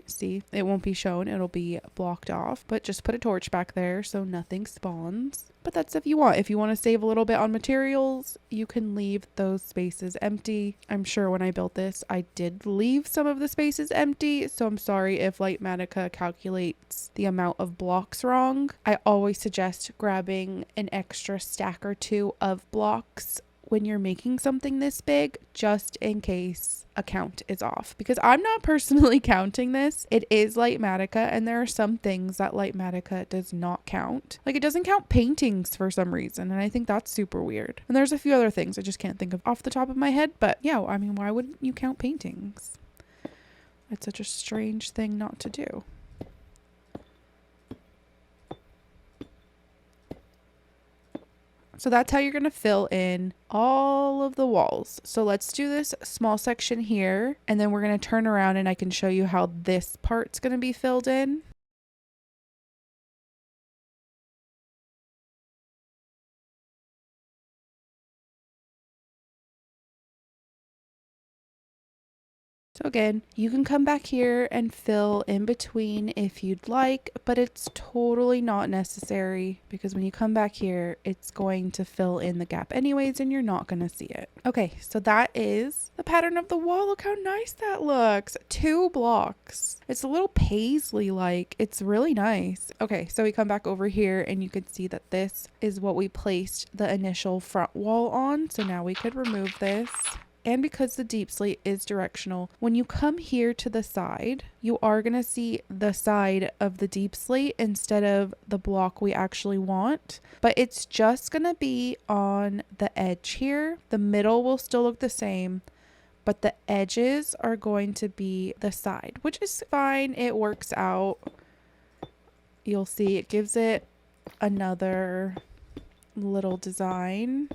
See, it won't be shown, it'll be blocked off, but just put a torch back there so nothing spawns. But that's if you want. If you want to save a little bit on materials, you can leave those spaces empty. I'm sure when I built this, I did leave some of the spaces empty, so I'm sorry if Litematica calculates the amount of blocks wrong. I always suggest grabbing an extra stack or 2 of blocks when you're making something this big, just in case a count is off, because I'm not personally counting this. It is Litematica, and there are some things that Litematica does not count. Like, it doesn't count paintings for some reason, and I think that's super weird. And there's a few other things I just can't think of off the top of my head, but yeah, I mean, why wouldn't you count paintings? It's such a strange thing not to do. So that's how you're going to fill in all of the walls. So let's do this small section here, and then we're going to turn around and I can show you how this part's going to be filled in. So again, you can come back here and fill in between if you'd like, but it's totally not necessary because when you come back here, it's going to fill in the gap anyways and you're not going to see it. Okay, so that is the pattern of the wall. Look how nice that looks. 2 blocks. It's a little paisley-like. It's really nice. Okay, so we come back over here and you can see that this is what we placed the initial front wall on. So now we could remove this. And because the deep slate is directional, when you come here to the side, you are going to see the side of the deep slate instead of the block we actually want. But it's just going to be on the edge here. The middle will still look the same, but the edges are going to be the side, which is fine. It works out. You'll see it gives it another little design.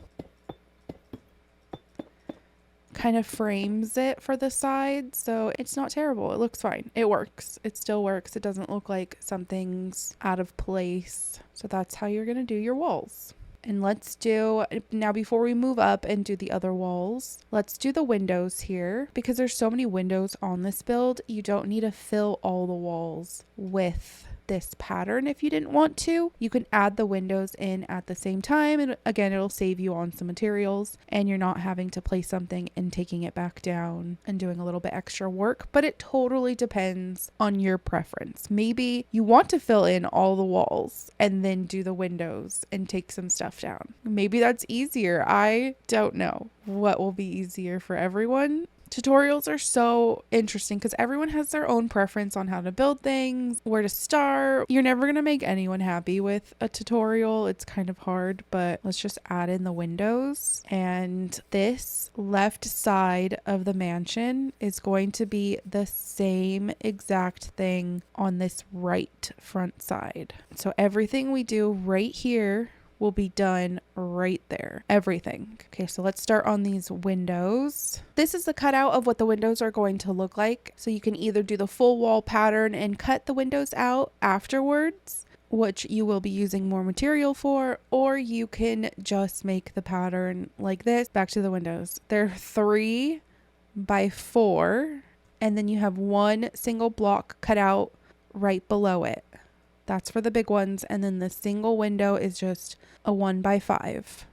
Kind of frames it for the side, so it's not terrible. It looks fine. It works. It still works. It doesn't look like something's out of place. So that's how you're gonna do your walls. And let's do, now before we move up and do the other walls, let's do the windows here. Because there's so many windows on this build, you don't need to fill all the walls with this pattern. If you didn't want to, you can add the windows in at the same time, and again, it'll save you on some materials and you're not having to place something and taking it back down and doing a little bit extra work. But it totally depends on your preference. Maybe you want to fill in all the walls and then do the windows and take some stuff down. Maybe that's easier. I don't know what will be easier for everyone. Tutorials are so interesting because everyone has their own preference on how to build things, where to start. You're never going to make anyone happy with a tutorial. It's kind of hard, but let's just add in the windows. And this left side of the mansion is going to be the same exact thing on this right front side. So everything we do right here will be done right there. Everything. Okay, so let's start on these windows. This is the cutout of what the windows are going to look like. So you can either do the full wall pattern and cut the windows out afterwards, which you will be using more material for, or you can just make the pattern like this. Back to the windows. They're 3 by 4, and then you have one single block cut out right below it. That's for the big ones. And then the single window is just a 1 by 5.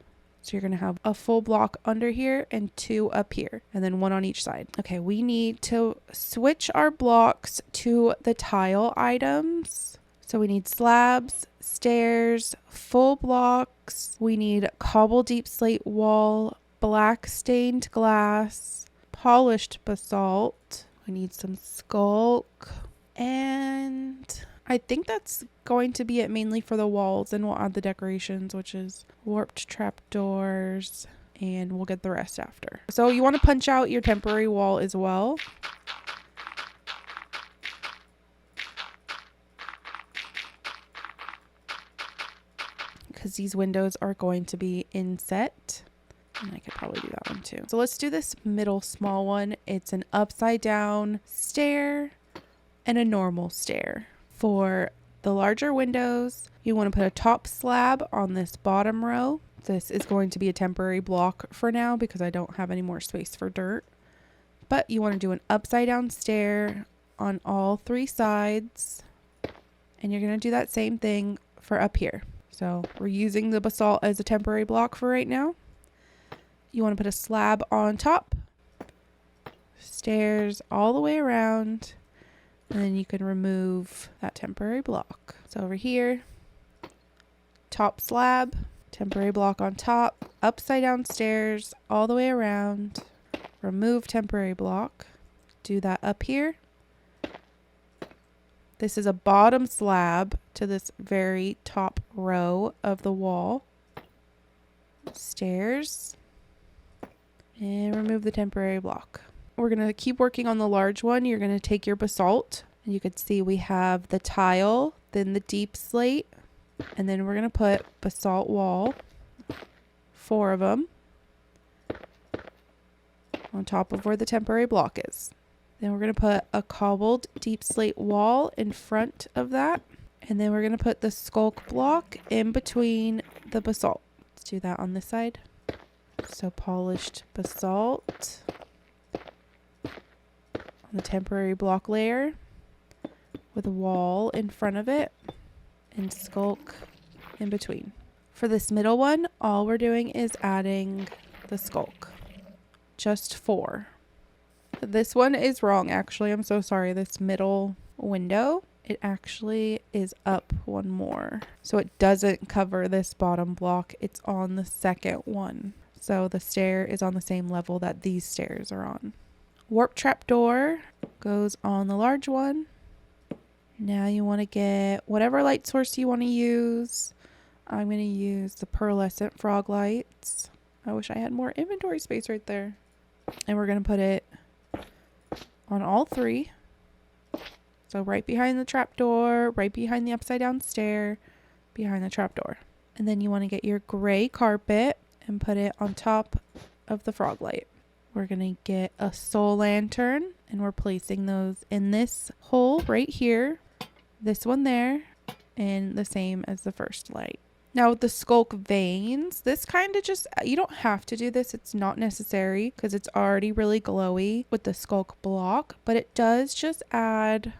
So you're going to have a full block under here and 2 up here, and then 1 on each side. Okay, we need to switch our blocks to the tile items. So we need slabs, stairs, full blocks. We need cobbled deepslate wall, black stained glass, polished basalt. We need some sculk, and I think that's going to be it mainly for the walls, and we'll add the decorations, which is warped trapdoors, and we'll get the rest after. So you want to punch out your temporary wall as well. Because these windows are going to be inset. And I could probably do that one too. So let's do this middle small one. It's an upside down stair and a normal stair. For the larger windows, you want to put a top slab on this bottom row. This is going to be a temporary block for now because I don't have any more space for dirt. But you want to do an upside down stair on all 3 sides. And you're going to do that same thing for up here. So we're using the basalt as a temporary block for right now. You want to put a slab on top, stairs all the way around, and then you can remove that temporary block. So over here, top slab, temporary block on top, upside down stairs all the way around, remove temporary block, do that up here. This is a bottom slab to this very top row of the wall. Stairs. And remove the temporary block. we're going to keep working on the large one. You're going to take your basalt, and you could see we have the tile, then the deep slate, and then we're going to put basalt wall, 4 of them, on top of where the temporary block is. Then we're going to put a cobbled deep slate wall in front of that. And then we're going to put the sculk block in between the basalt. Let's do that on this side. So polished basalt on the temporary block layer with a wall in front of it and sculk in between. For this middle one, all we're doing is adding the sculk. Just 4. This one is wrong, actually. I'm so sorry. This middle window, it actually is up 1 more. So it doesn't cover this bottom block. It's on the second one. So the stair is on the same level that these stairs are on. Warp trapdoor goes on the large one. Now you want to get whatever light source you want to use. I'm going to use the Pearlescent Froglights. I wish I had more inventory space right there. And we're going to put it on all 3. So right behind the trapdoor, right behind the upside down stair, behind the trapdoor. And then you want to get your gray carpet and put it on top of the Froglight. We're going to get a soul lantern, and we're placing those in this hole right here, this one there, and the same as the first light. Now with the Sculk Veins, this kind of just, you don't have to do this. It's not necessary because it's already really glowy with the Sculk block, but it does just add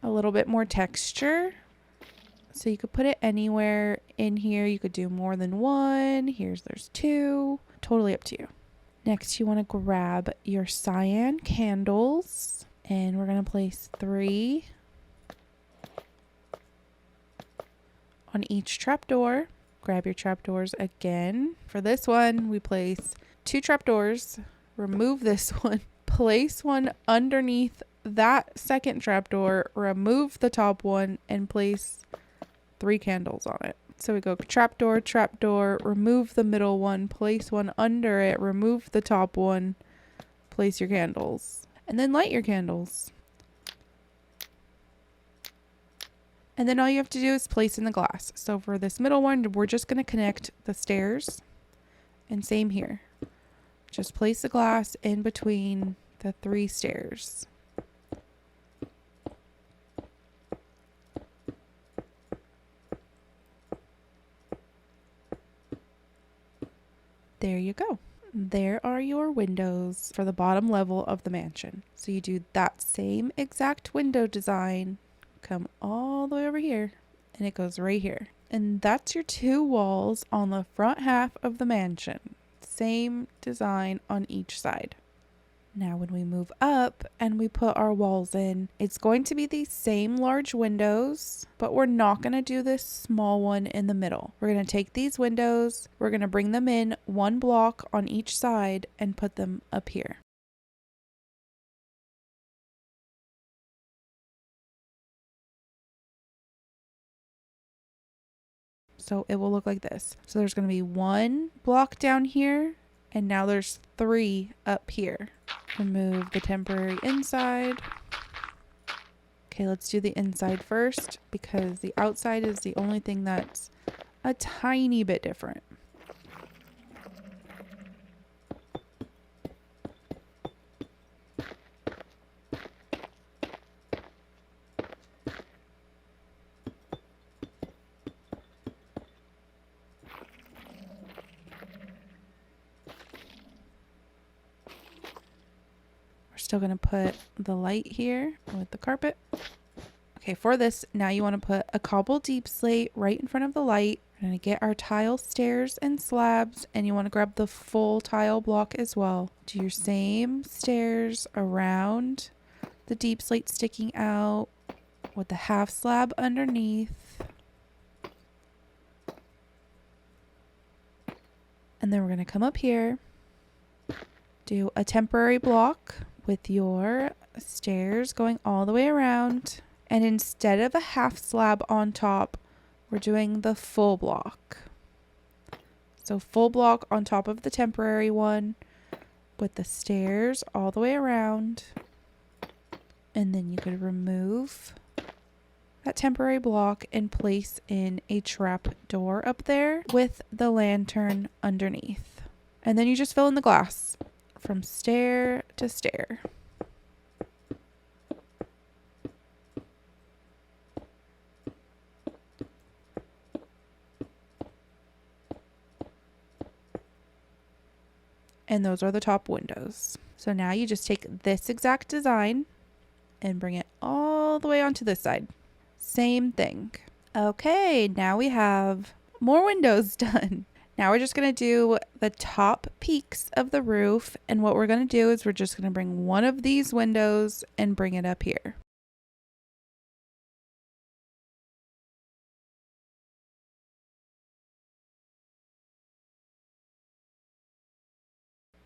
a little bit more texture. So you could put it anywhere in here. You could do more than 1. There's 2. Totally up to you. Next, you want to grab your Cyan Candles, and we're going to place 3 on each trapdoor. Grab your trapdoors again. For this one, we place 2 trapdoors, remove this one, place one underneath that second trapdoor, remove the top one, and place 3 candles on it. So we go trapdoor, trapdoor, remove the middle one, place one under it, remove the top one, place your candles, and then light your candles. And then all you have to do is place in the glass. So for this middle one, we're just going to connect the stairs. And same here. Just place the glass in between the 3 stairs. There you go. There are your windows for the bottom level of the mansion. So you do that same exact window design, come all the way over here, and it goes right here. And that's your 2 walls on the front half of the mansion. Same design on each side. Now when we move up and we put our walls in, it's going to be these same large windows, but we're not going to do this small one in the middle. We're going to take these windows, we're going to bring them in 1 block on each side and put them up here. So it will look like this. So there's going to be 1 block down here, and now there's 3 up here. Remove the temporary inside. Okay, let's do the inside first because the outside is the only thing that's a tiny bit different. Still going to put the light here with the carpet. Okay, for this, now you want to put a cobbled deepslate right in front of the light. We're going to get our tile stairs and slabs, and you want to grab the full tile block as well. Do your same stairs around the deepslate sticking out with the half slab underneath. And then we're going to come up here, do a temporary block with your stairs going all the way around, and instead of a half slab on top, we're doing the full block. So full block on top of the temporary one, with the stairs all the way around. And then you could remove that temporary block and place in a trap door up there with the lantern underneath. And then you just fill in the glass from stair to stair. And those are the top windows. So now you just take this exact design and bring it all the way onto this side. Same thing. Okay, now we have more windows done. Now we're just going to do the top peaks of the roof. And what we're going to do is we're just going to bring one of these windows and bring it up here.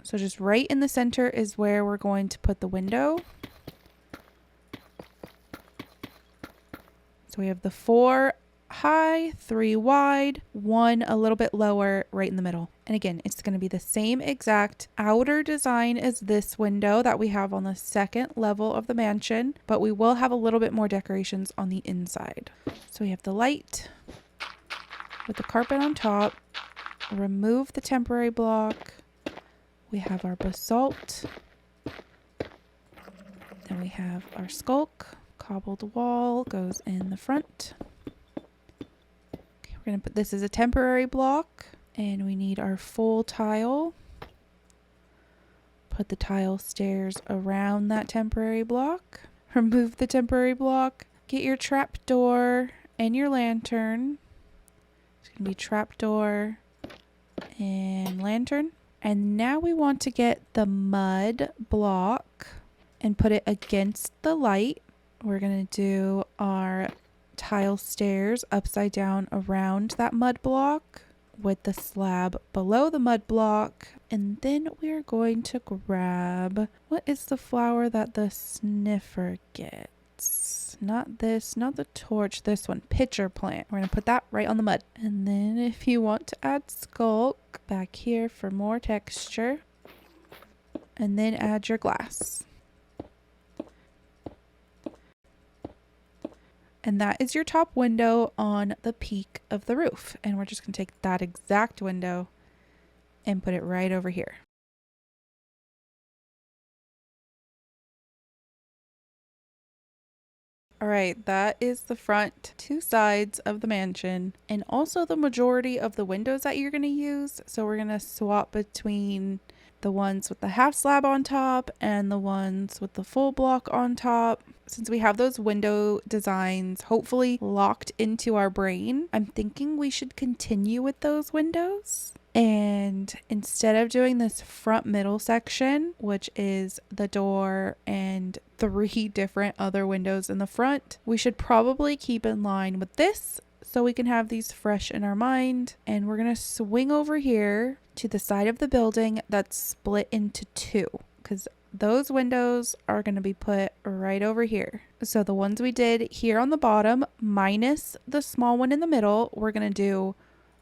So just right in the center is where we're going to put the window. So we have the 4 high, 3 wide, 1 a little bit lower right in the middle. And again, it's going to be the same exact outer design as this window that we have on the second level of the mansion, but we will have a little bit more decorations on the inside. So we have the light with the carpet on top, remove the temporary block. We have our basalt. Then we have our sculk. Cobbled wall goes in the front. Okay, we're going to put this as a temporary block. And we need our full tile. Put the tile stairs around that temporary block. Remove the temporary block. Get your trap door and your lantern. It's going to be trap door and lantern. And now we want to get the mud block and put it against the light. We're going to do our tile stairs upside down around that mud block with the slab below the mud block. And then we're going to grab, what is the flower that the sniffer gets? Not this, not the torch, this one, pitcher plant. We're going to put that right on the mud. And then if you want to add sculk back here for more texture, and then add your glass. And that is your top window on the peak of the roof. And we're just going to take that exact window and put it right over here. All right, that is the front 2 sides of the mansion and also the majority of the windows that you're going to use. So we're going to swap between the ones with the half slab on top and the ones with the full block on top. Since we have those window designs hopefully locked into our brain, I'm thinking we should continue with those windows. And instead of doing this front middle section, which is the door and 3 different other windows in the front, we should probably keep in line with this so we can have these fresh in our mind. And we're going to swing over here to the side of the building that's split into 2, because those windows are going to be put right over here. So the ones we did here on the bottom minus the small one in the middle, we're going to do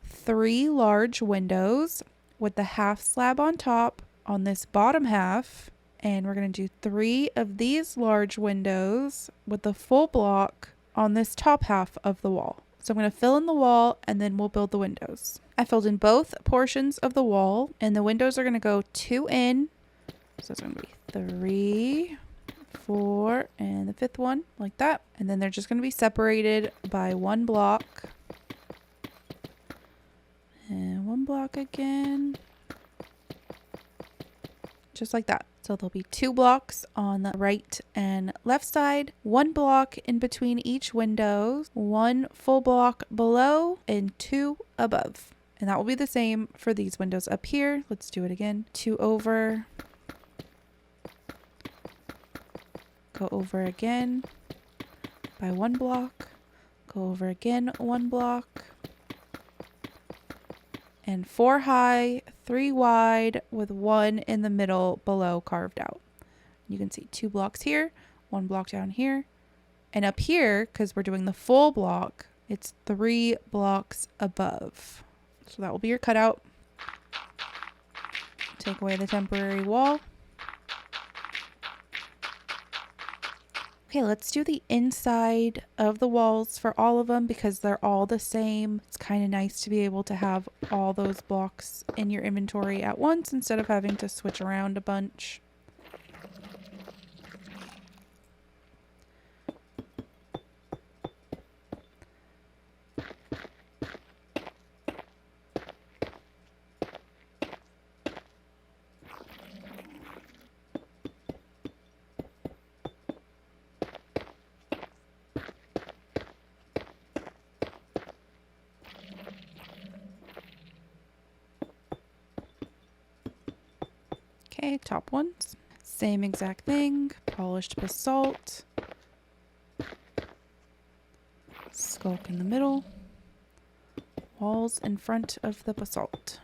3 large windows with the half slab on top on this bottom half. And we're going to do 3 of these large windows with the full block on this top half of the wall. So I'm going to fill in the wall and then we'll build the windows. I filled in both portions of the wall and the windows are going to go 2 in. So it's going to be 3, 4, and the 5th one like that. And then they're just going to be separated by 1 block. And 1 block again. Just like that. So there'll be 2 blocks on the right and left side, 1 block in between each window, 1 full block below, and 2 above. And that will be the same for these windows up here. Let's do it again. 2 over. Go over again by 1 block. Go over again 1 block. And 4 high, 3 wide with 1 in the middle below carved out. You can see 2 blocks here, 1 block down here. And up here, because we're doing the full block, it's 3 blocks above. So that will be your cutout. Take away the temporary wall. Okay, let's do the inside of the walls for all of them because they're all the same. It's kind of nice to be able to have all those blocks in your inventory at once instead of having to switch around a bunch. Okay, top ones. Same exact thing. Polished basalt. Sculk in the middle. Walls in front of the basalt.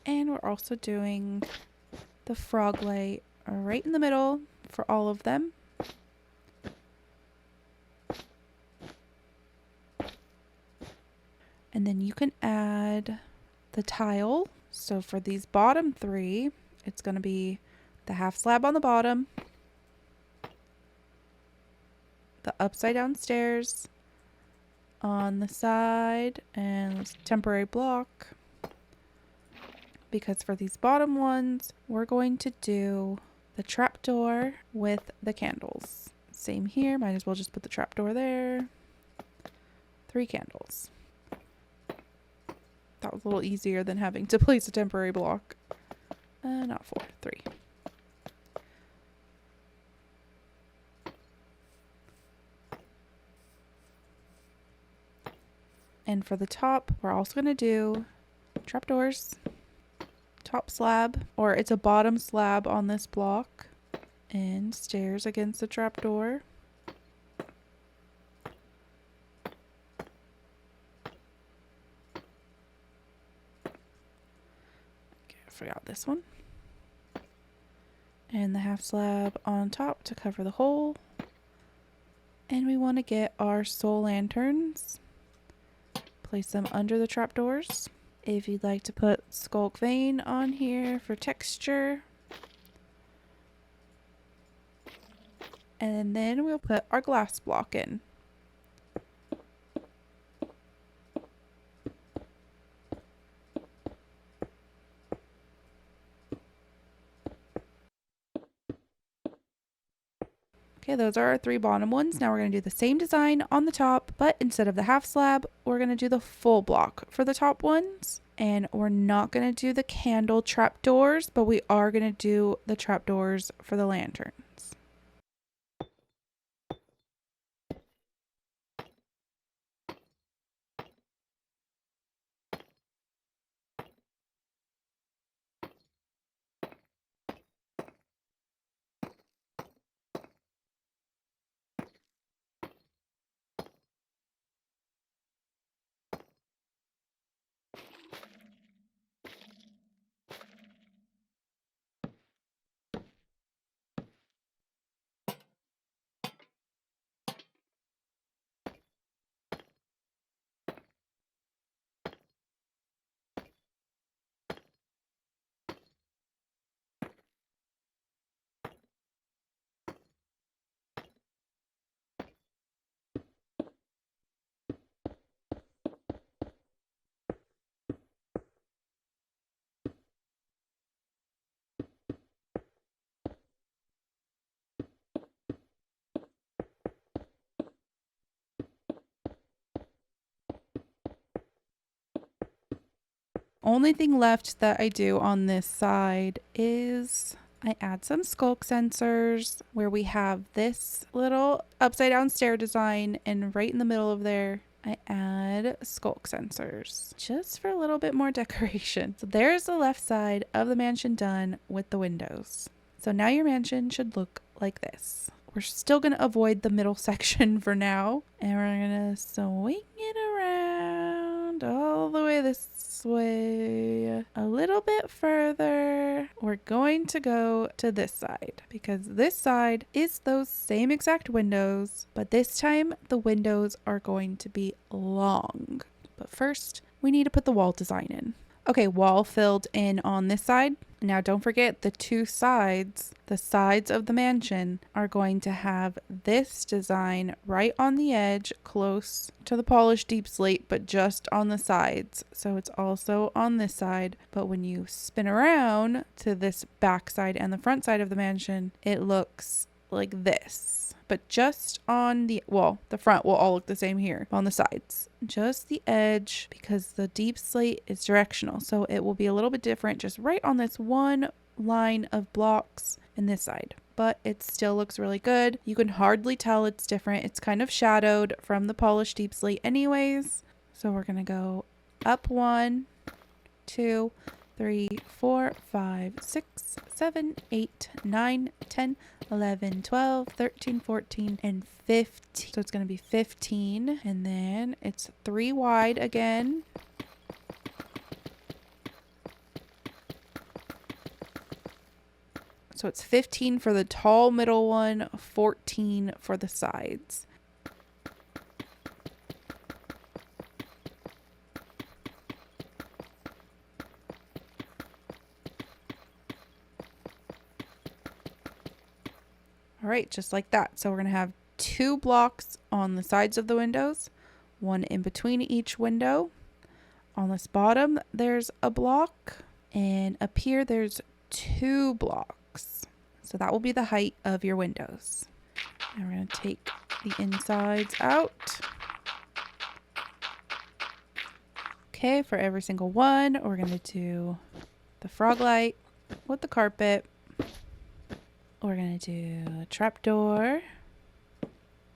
And we're also doing the Froglight right in the middle for all of them. And then you can add the tile. So for these bottom three, it's going to be the half slab on the bottom, the upside down stairs on the side, and temporary block. Because for these bottom ones, we're going to do the trapdoor with the candles. Same here, might as well just put the trapdoor there. 3 candles. That was a little easier than having to place a temporary block. Not 4, 3. And for the top, we're also going to do trapdoors. Top slab, or it's a bottom slab on this block, and stairs against the trapdoor. Okay, I forgot this one. And the half slab on top to cover the hole. And we want to get our soul lanterns. Place them under the trapdoors. If you'd like to put Sculk Vein on here for texture. And then we'll put our glass block in. Okay, those are our 3 bottom ones. Now we're going to do the same design on the top, but instead of the half slab, we're going to do the full block for the top ones. And we're not going to do the candle trapdoors, but we are going to do the trapdoors for the lanterns. Only thing left that I do on this side is I add some sculk sensors where we have this little upside down stair design, and right in the middle of there I add sculk sensors just for a little bit more decoration. So there's the left side of the mansion done with the windows. So now your mansion should look like this. We're still going to avoid the middle section for now. And we're going to swing it around all the way this way. A little bit further. We're going to go to this side because this side is those same exact windows, but this time the windows are going to be long. But first, we need to put the wall design in. Okay, wall filled in on this side. Now don't forget the two sides, the sides of the mansion are going to have this design right on the edge close to the polished deep slate, but just on the sides. So it's also on this side, but when you spin around to this back side and the front side of the mansion, it looks like this. But just on the wall, the front will all look the same here. On the sides, just the edge, because the deep slate is directional, so it will be a little bit different just right on this one line of blocks in this side. But it still looks really good. You can hardly tell it's different. It's kind of shadowed from the polished deep slate anyways. So we're gonna go up 1, 2, 3, 4, 5, 6, 7, 8, 9, 10, 11, 12, 13, 14, and 15. So it's going to be 15. And then it's 3 wide again. So it's 15 for the tall middle one, 14 for the sides. All right, just like that. So we're going to have 2 blocks on the sides of the windows, 1 in between each window. On this bottom, there's a block, and up here, there's 2 blocks. So that will be the height of your windows. Now we're going to take the insides out. Okay, for every single one, we're going to do the Froglight with the carpet. We're going to do a trapdoor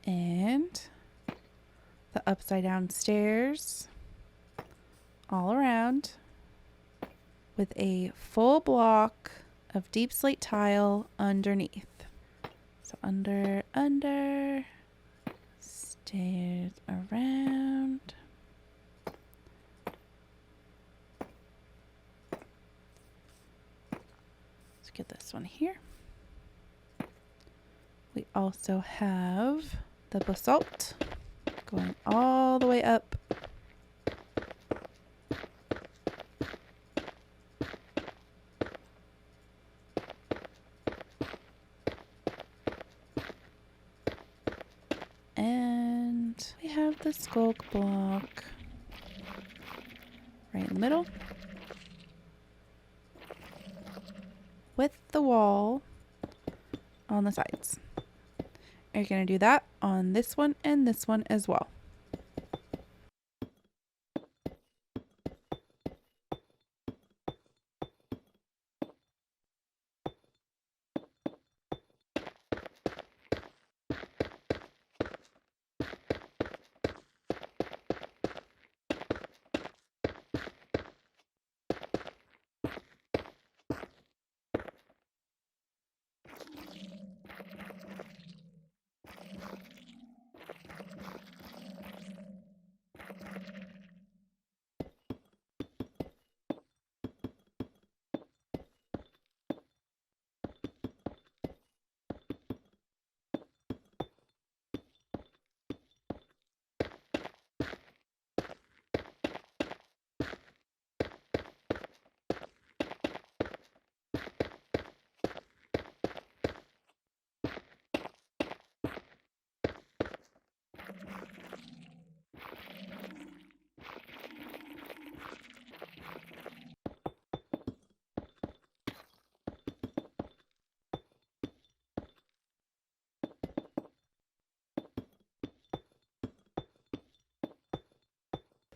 and the upside down stairs all around with a full block of deep slate tile underneath. So under, stairs around. Let's get this one here. We also have the basalt going all the way up. And we have the sculk block right in the middle with the wall on the sides. You're going to do that on this one and this one as well.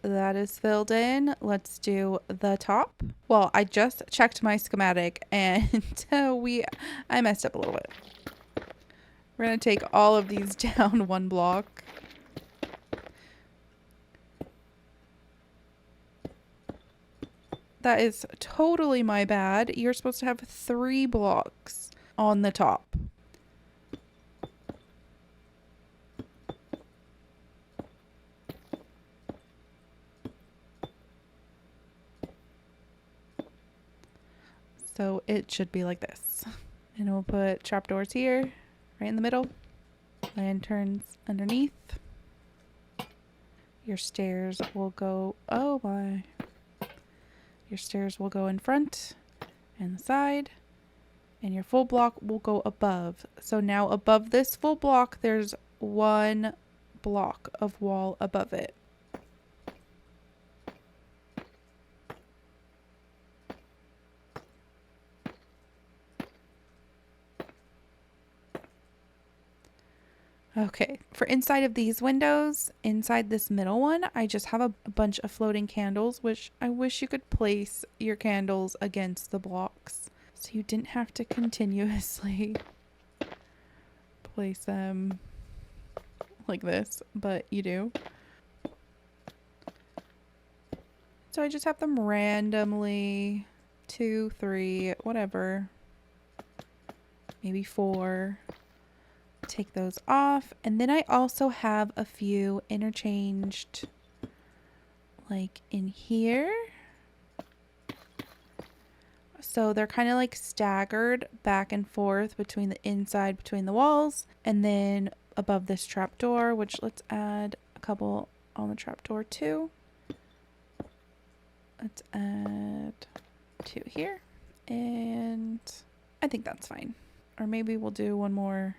That is filled in. Let's do the top. Well, I just checked my schematic and I messed up a little bit. We're going to take all of these down 1 block. That is totally my bad. You're supposed to have 3 blocks on the top. So it should be like this. And we'll put trapdoors here, right in the middle. Lanterns underneath. Your stairs will go, oh my. Your stairs will go in front and the side. And your full block will go above. So now above this full block, there's one block of wall above it. Okay, for inside of these windows, inside this middle one, I just have a bunch of floating candles, which I wish you could place your candles against the blocks. So you didn't have to continuously place them like this, but you do. So I just have them randomly, 2, 3, whatever, maybe 4. Take those off. And then I also have a few interchanged like in here. So they're kind of like staggered back and forth between the inside, between the walls, and then above this trapdoor, which let's add a couple on the trapdoor too. Let's add 2 here, and I think that's fine. Or maybe we'll do one more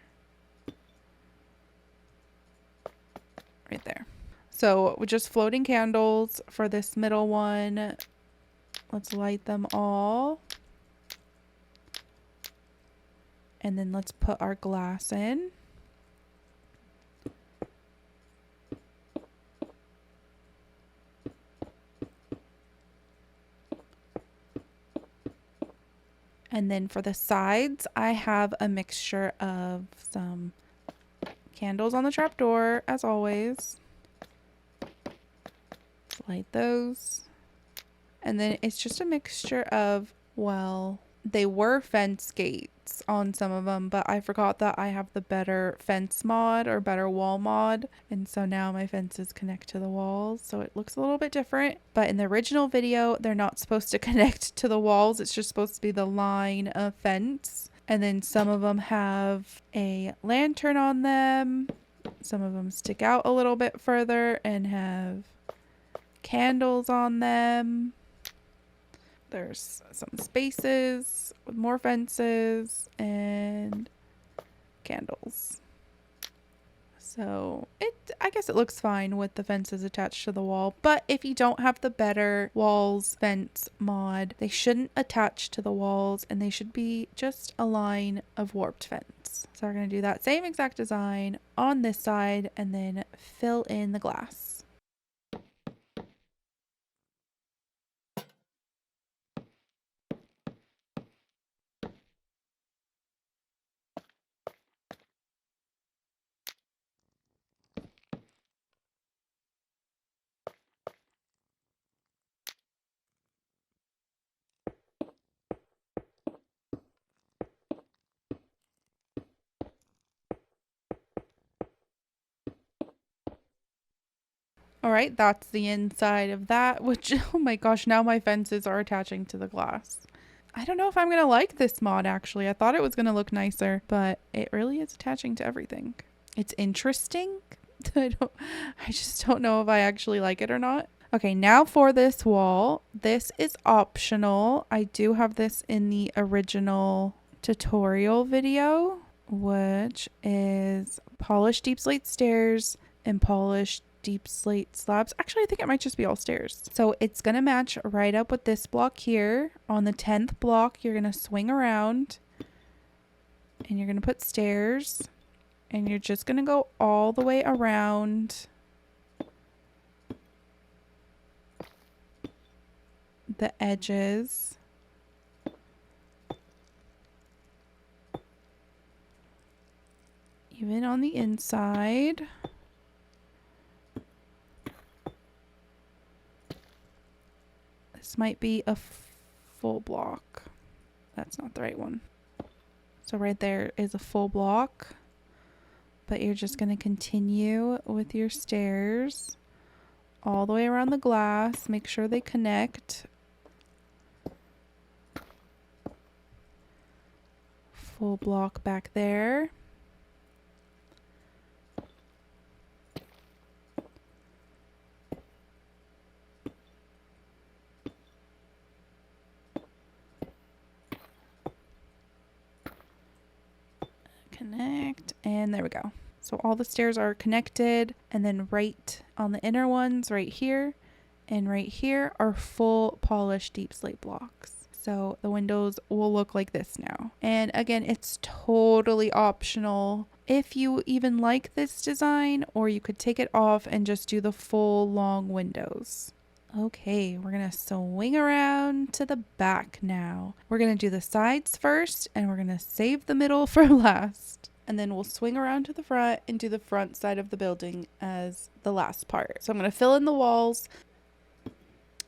right there. So with just floating candles for this middle one, let's light them all. And then let's put our glass in. And then for the sides, I have a mixture of some candles on the trapdoor, as always. Let's light those. And then it's just a mixture of, well, they were fence gates on some of them, but I forgot that I have the better fence mod or better wall mod. And so now my fences connect to the walls. So it looks a little bit different. But in the original video, they're not supposed to connect to the walls. It's just supposed to be the line of fence. And then some of them have a lantern on them. Some of them stick out a little bit further and have candles on them. There's some spaces with more fences and candles. So I guess it looks fine with the fences attached to the wall. But if you don't have the better walls fence mod, they shouldn't attach to the walls and they should be just a line of warped fence. So we're going to do that same exact design on this side and then fill in the glass. All right, that's the inside of that, which, oh my gosh, now my fences are attaching to the glass. I don't know if I'm going to like this mod, actually. I thought it was going to look nicer, but it really is attaching to everything. It's interesting. I just don't know if I actually like it or not. Okay, now for this wall. This is optional. I do have this in the original tutorial video, which is polished deepslate stairs and polished deepslate slabs. Actually, I think it might just be all stairs. So it's going to match right up with this block here. On the 10th block, you're going to swing around and you're going to put stairs and you're just going to go all the way around the edges. Even on the inside. This might be a full block. That's not the right one. So right there is a full block. But you're just going to continue with your stairs all the way around the glass. Make sure they connect. full block back there. Connect, and there we go. So all the stairs are connected, and then right on the inner ones right here and right here are full polished deep slate blocks. So the windows will look like this now. And again, it's totally optional if you even like this design, or you could take it off and just do the full long windows. Okay, we're gonna swing around to the back now. We're gonna do the sides first, and we're gonna save the middle for last. And then we'll swing around to the front and do the front side of the building as the last part. So I'm gonna fill in the walls.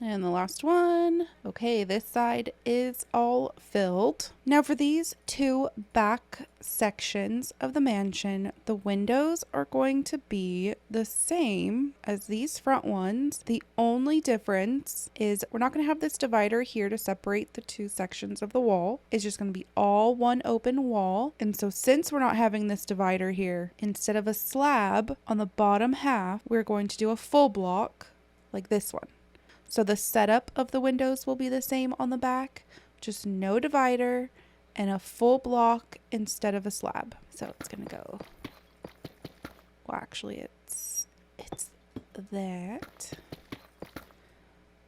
And the last one. Okay, this side is all filled. Now for these two back sections of the mansion, the windows are going to be the same as these front ones. The only difference is we're not going to have this divider here to separate the two sections of the wall. It's just going to be all one open wall. And so since we're not having this divider here, instead of a slab on the bottom half, we're going to do a full block like this one. So the setup of the windows will be the same on the back, just no divider and a full block instead of a slab. So it's going to go, well, actually it's that.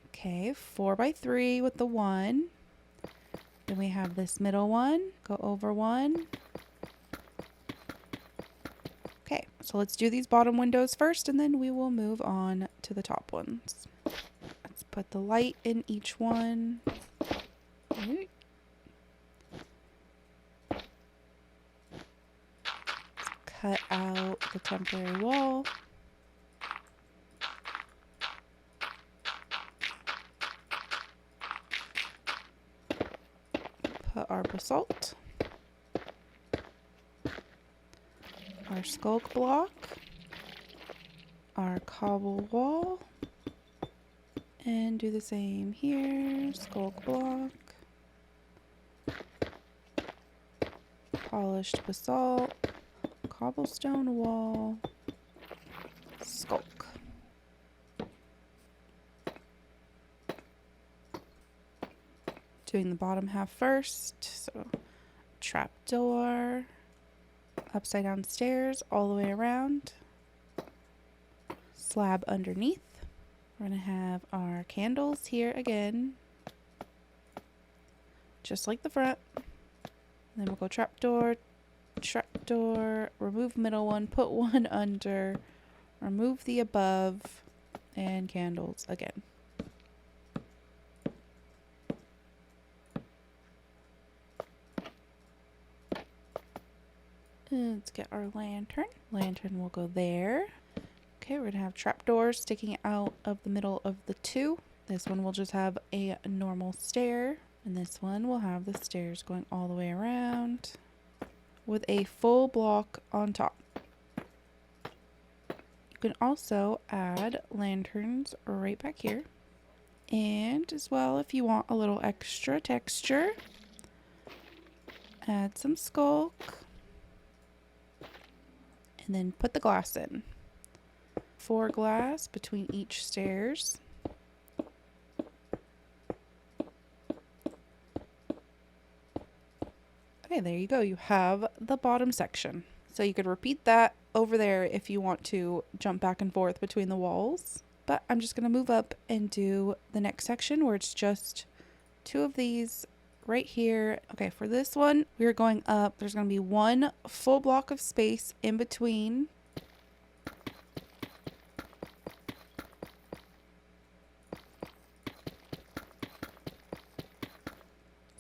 Okay, 4x3 with the 1. Then we have this middle one, go over 1. Okay, so let's do these bottom windows first, and then we will move on to the top ones. Put the light in each one. Cut out the temporary wall. Put our basalt. Our sculk block. Our cobble wall. And do the same here, sculk block, polished basalt, cobblestone wall, sculk. Doing the bottom half first, so trapdoor, upside down stairs all the way around, slab underneath. We're going to have our candles here again, just like the front. And then we'll go trapdoor, trapdoor, remove middle one, put one under, remove the above, and candles again. Let's get our lantern. Lantern will go there. Okay, we're going to have trapdoors sticking out of the middle of the two. This one will just have a normal stair, and this one will have the stairs going all the way around with a full block on top. You can also add lanterns right back here. And as well, if you want a little extra texture, add some sculk, and then put the glass in. 4 glass between each stairs. Okay, there you go. You have the bottom section. So you could repeat that over there if you want to jump back and forth between the walls. But I'm just going to move up and do the next section where it's just 2 of these right here. Okay, for this one, we're going up. There's going to be 1 full block of space in between.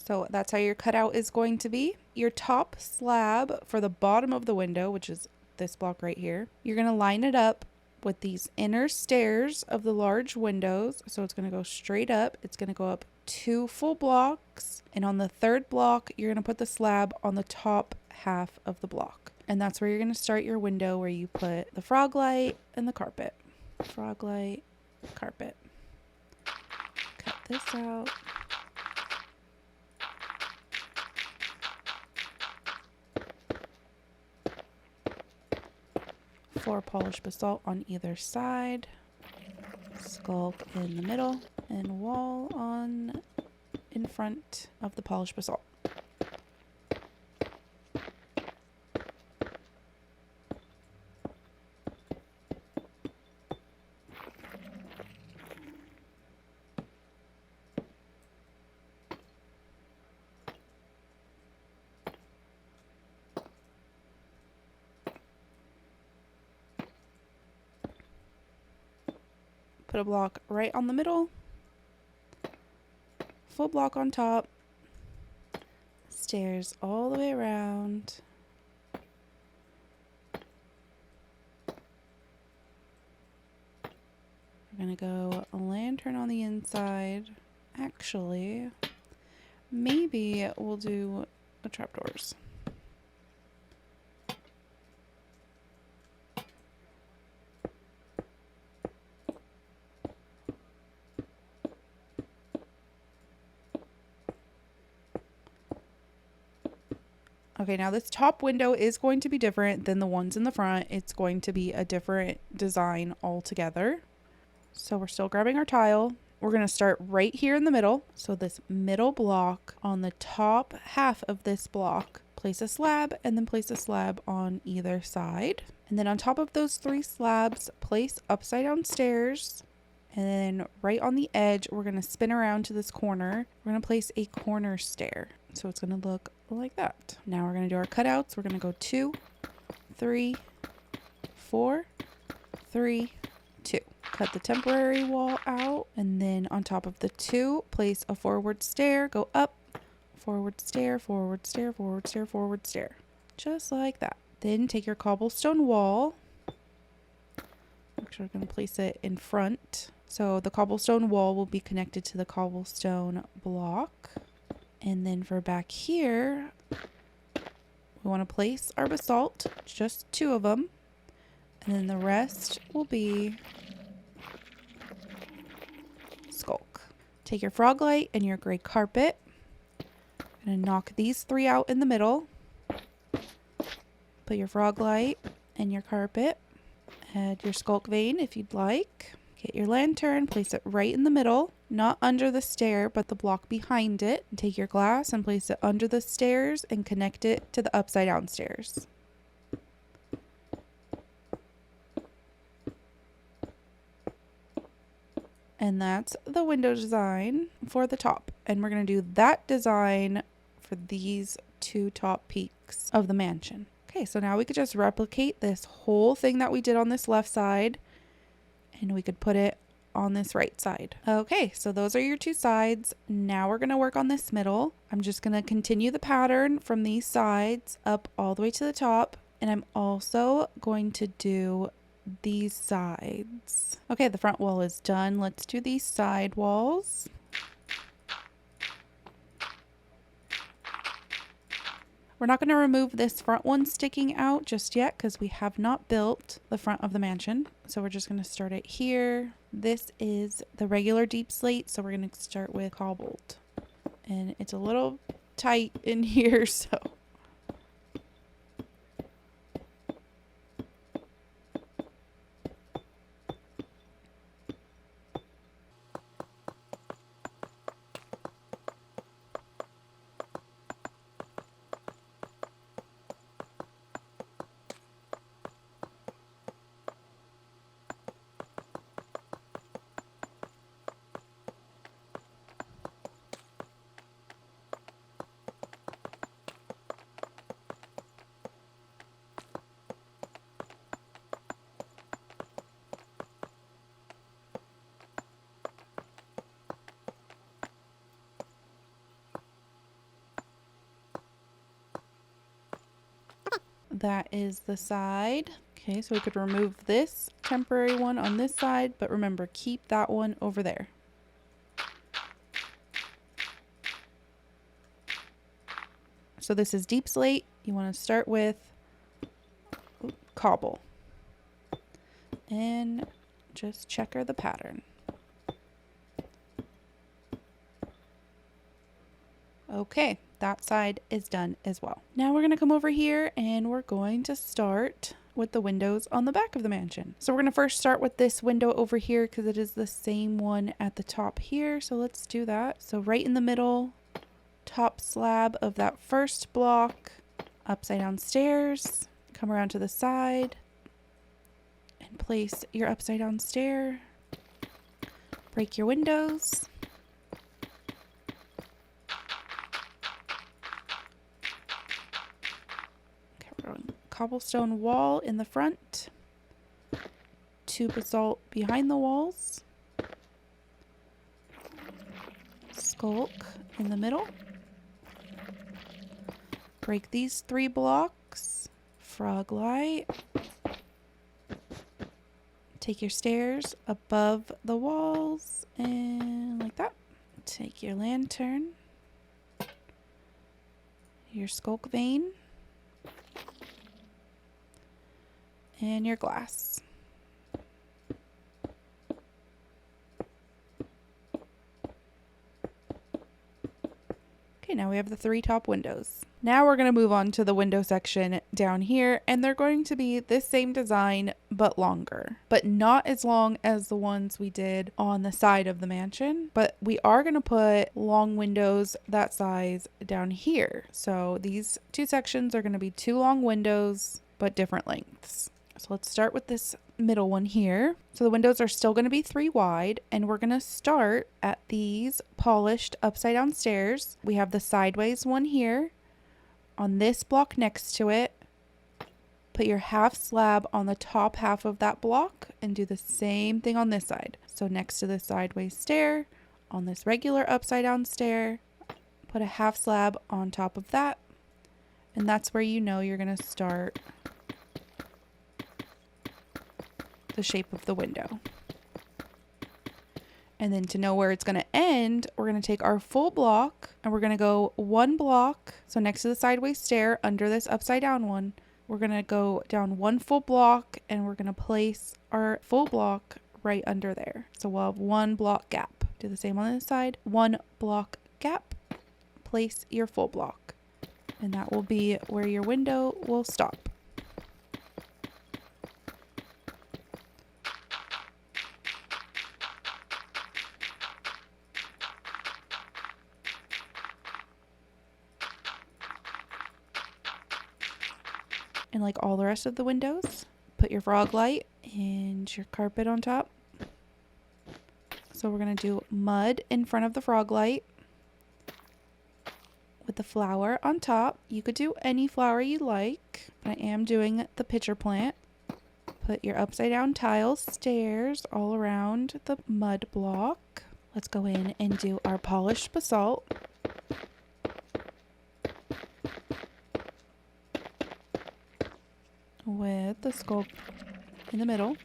So that's how your cutout is going to be. Your top slab for the bottom of the window, which is this block right here, you're going to line it up with these inner stairs of the large windows. So it's going to go straight up. It's going to go up 2 full blocks. And on the 3rd block, you're going to put the slab on the top half of the block. And that's where you're going to start your window, where you put the froglight and the carpet. Froglight, carpet. Cut this out. 4 polished basalt on either side, sculk in the middle, and wall on in front of the polished basalt. Put a block right on the middle, full block on top, stairs all the way around. We're gonna go a lantern on the inside. Actually, maybe we'll do the trapdoors. Okay, now this top window is going to be different than the ones in the front. It's going to be a different design altogether. So we're still grabbing our tile. We're going to start right here in the middle. So this middle block, on the top half of this block, place a slab and then place a slab on either side. And then on top of those 3 slabs, place upside down stairs. And then right on the edge, we're going to spin around to this corner. We're going to place a corner stair. So it's going to look like that. Now we're going to do our cutouts. We're going to go 2, 3, 4, 3, 2. Cut the temporary wall out. And then on top of the 2, place a forward stair. Go up, forward stair, forward stair, forward stair, forward stair. Just like that. Then take your cobblestone wall. Actually, we're going to place it in front. So the cobblestone wall will be connected to the cobblestone block. And then for back here, we want to place our basalt, just 2 of them. And then the rest will be sculk. Take your froglight and your gray carpet. I'm going to knock these 3 out in the middle. Put your froglight and your carpet. Add your Sculk Vein if you'd like. Get your lantern, place it right in the middle, not under the stair, but the block behind it. And take your glass and place it under the stairs and connect it to the upside down stairs. And that's the window design for the top. And we're going to do that design for these 2 top peaks of the mansion. Okay, so now we could just replicate this whole thing that we did on this left side, and we could put it on this right side. Okay, so those are your 2 sides. Now we're going to work on this middle. I'm just going to continue the pattern from these sides up all the way to the top, and I'm also going to do these sides. Okay, the front wall is done. Let's do these side walls. We're not going to remove this front one sticking out just yet because we have not built the front of the mansion. So we're just going to start it here. This is the regular deep slate, so we're going to start with cobbled. And it's a little tight in here, so... That is the side. Okay, so we could remove this temporary one on this side, but remember, keep that one over there. So this is deep slate. You want to start with cobble and just checker the pattern. Okay, that side is done as well. Now we're going to come over here and we're going to start with the windows on the back of the mansion. So we're going to first start with this window over here because it is the same one at the top here. So let's do that. So right in the middle, top slab of that first block, upside down stairs, come around to the side and place your upside down stair, break your windows. Okay, we're going cobblestone wall in the front, 2 basalt behind the walls, sculk in the middle, break these 3 blocks, Froglight, take your stairs above the walls and like that. Take your lantern, your Sculk Vein, and your glass. Okay, now we have the 3 top windows. Now we're going to move on to the window section down here, and they're going to be this same design but longer, but not as long as the ones we did on the side of the mansion, but we are going to put long windows that size down here. So these 2 sections are going to be 2 long windows but different lengths. So let's start with this middle one here. So the windows are still going to be 3 wide, and we're going to start at these polished upside down stairs. We have the sideways one here. On this block next to it, put your half slab on the top half of that block and do the same thing on this side. So next to the sideways stair, on this regular upside down stair, put a half slab on top of that. And that's where you know you're going to start the shape of the window. And then to know where it's going to end, we're going to take our full block and we're going to go 1 block. So next to the sideways stair under this upside down one, we're going to go down 1 full block and we're going to place our full block right under there. So we'll have 1 block gap. Do the same on this side. 1 block gap. Place your full block. And that will be where your window will stop. And like all the rest of the windows, put your Froglight and your carpet on top. So we're going to do mud in front of the Froglight with the flower on top. You could do any flower you like, but I am doing the pitcher plant. Put your upside down tile stairs all around the mud block. Let's go in and do our polished basalt. With the sculk in the middle,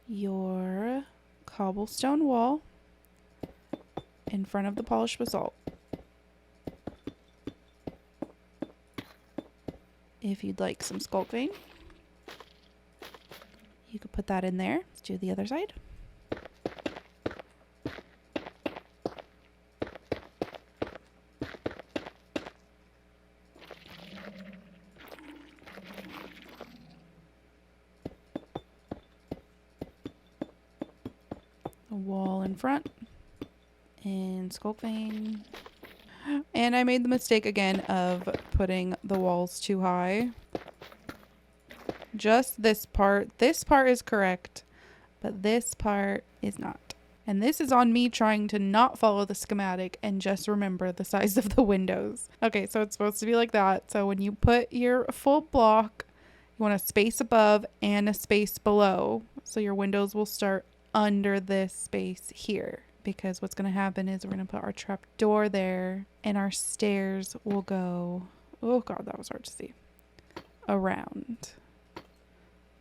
your cobblestone wall in front of the polished basalt. If you'd like some Sculk Vein, you could put that in there. Let's do the other side. A wall in front and Sculk Vein. And I made the mistake again of putting the walls too high. Just this part. This part is correct, but this part is not. And this is on me trying to not follow the schematic and just remember the size of the windows. Okay, so it's supposed to be like that. So when you put your full block, you want a space above and a space below. So your windows will start under this space here. Because what's going to happen is we're going to put our trap door there and our stairs will go, oh god, that was hard to see, around.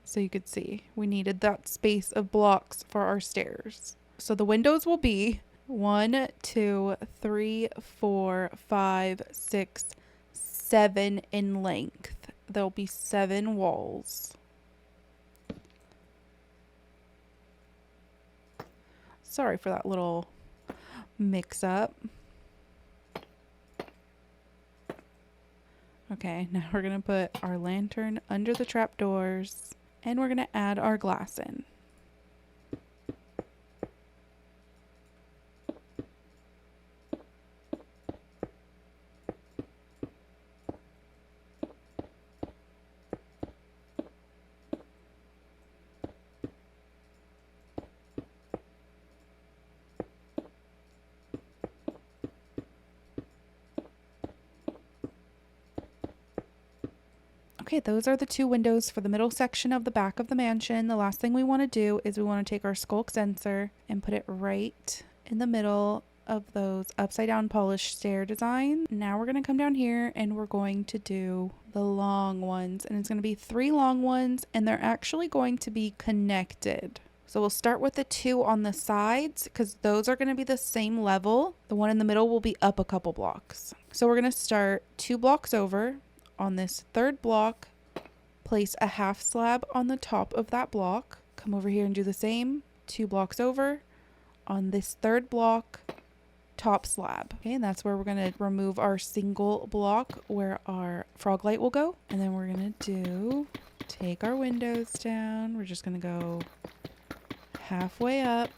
So you could see we needed that space of blocks for our stairs. So the windows will be 1, 2, 3, 4, 5, 6, 7 in length. There'll be 7 walls. Sorry for that little mix up. Okay, now we're going to put our lantern under the trapdoors and we're going to add our glass in. Okay, those are the two windows for the middle section of the back of the mansion. The last thing we want to do is we want to take our Sculk sensor and put it right in the middle of those upside down polished stair designs. Now we're going to come down here and we're going to do the long ones, and it's going to be 3 long ones, and they're actually going to be connected. So we'll start with the 2 on the sides because those are going to be the same level. The one in the middle will be up a couple blocks. So we're going to start 2 blocks over. On this 3rd block, place a half slab on the top of that block. Come over here and do the same 2 blocks over. On this 3rd block, top slab. Okay, and that's where we're going to remove our single block where our Froglight will go. And then we're going to take our windows down. We're just going to go halfway up.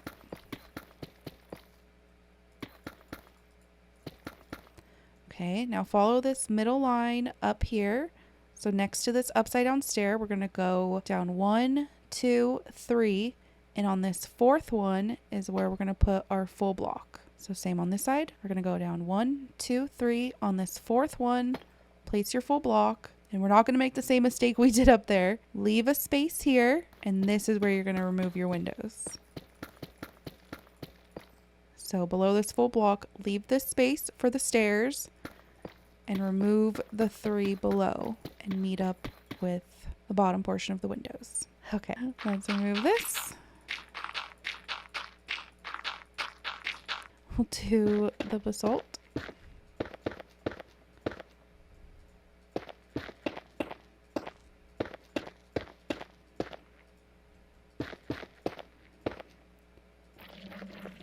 Okay, now follow this middle line up here. So next to this upside down stair, we're going to go down 1, 2, 3. And on this 4th one is where we're going to put our full block. So same on this side. We're going to go down 1, 2, 3. On this 4th one, place your full block. And we're not going to make the same mistake we did up there. Leave a space here. And this is where you're going to remove your windows. So below this full block, leave this space for the stairs and remove the 3 below and meet up with the bottom portion of the windows. Okay, let's remove this. We'll do the basalt.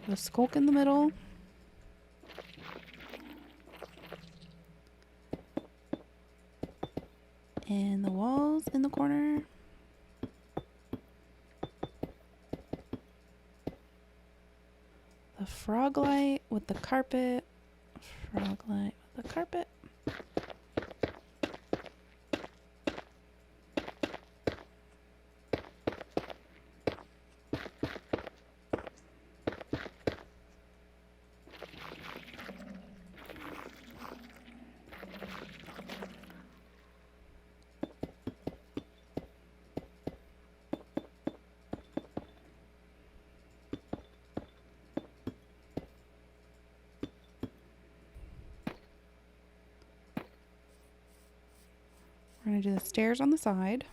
The Sculk in the middle. And the walls in the corner. The Froglight with the carpet. Froglight with the carpet. We're going to do the stairs on the side.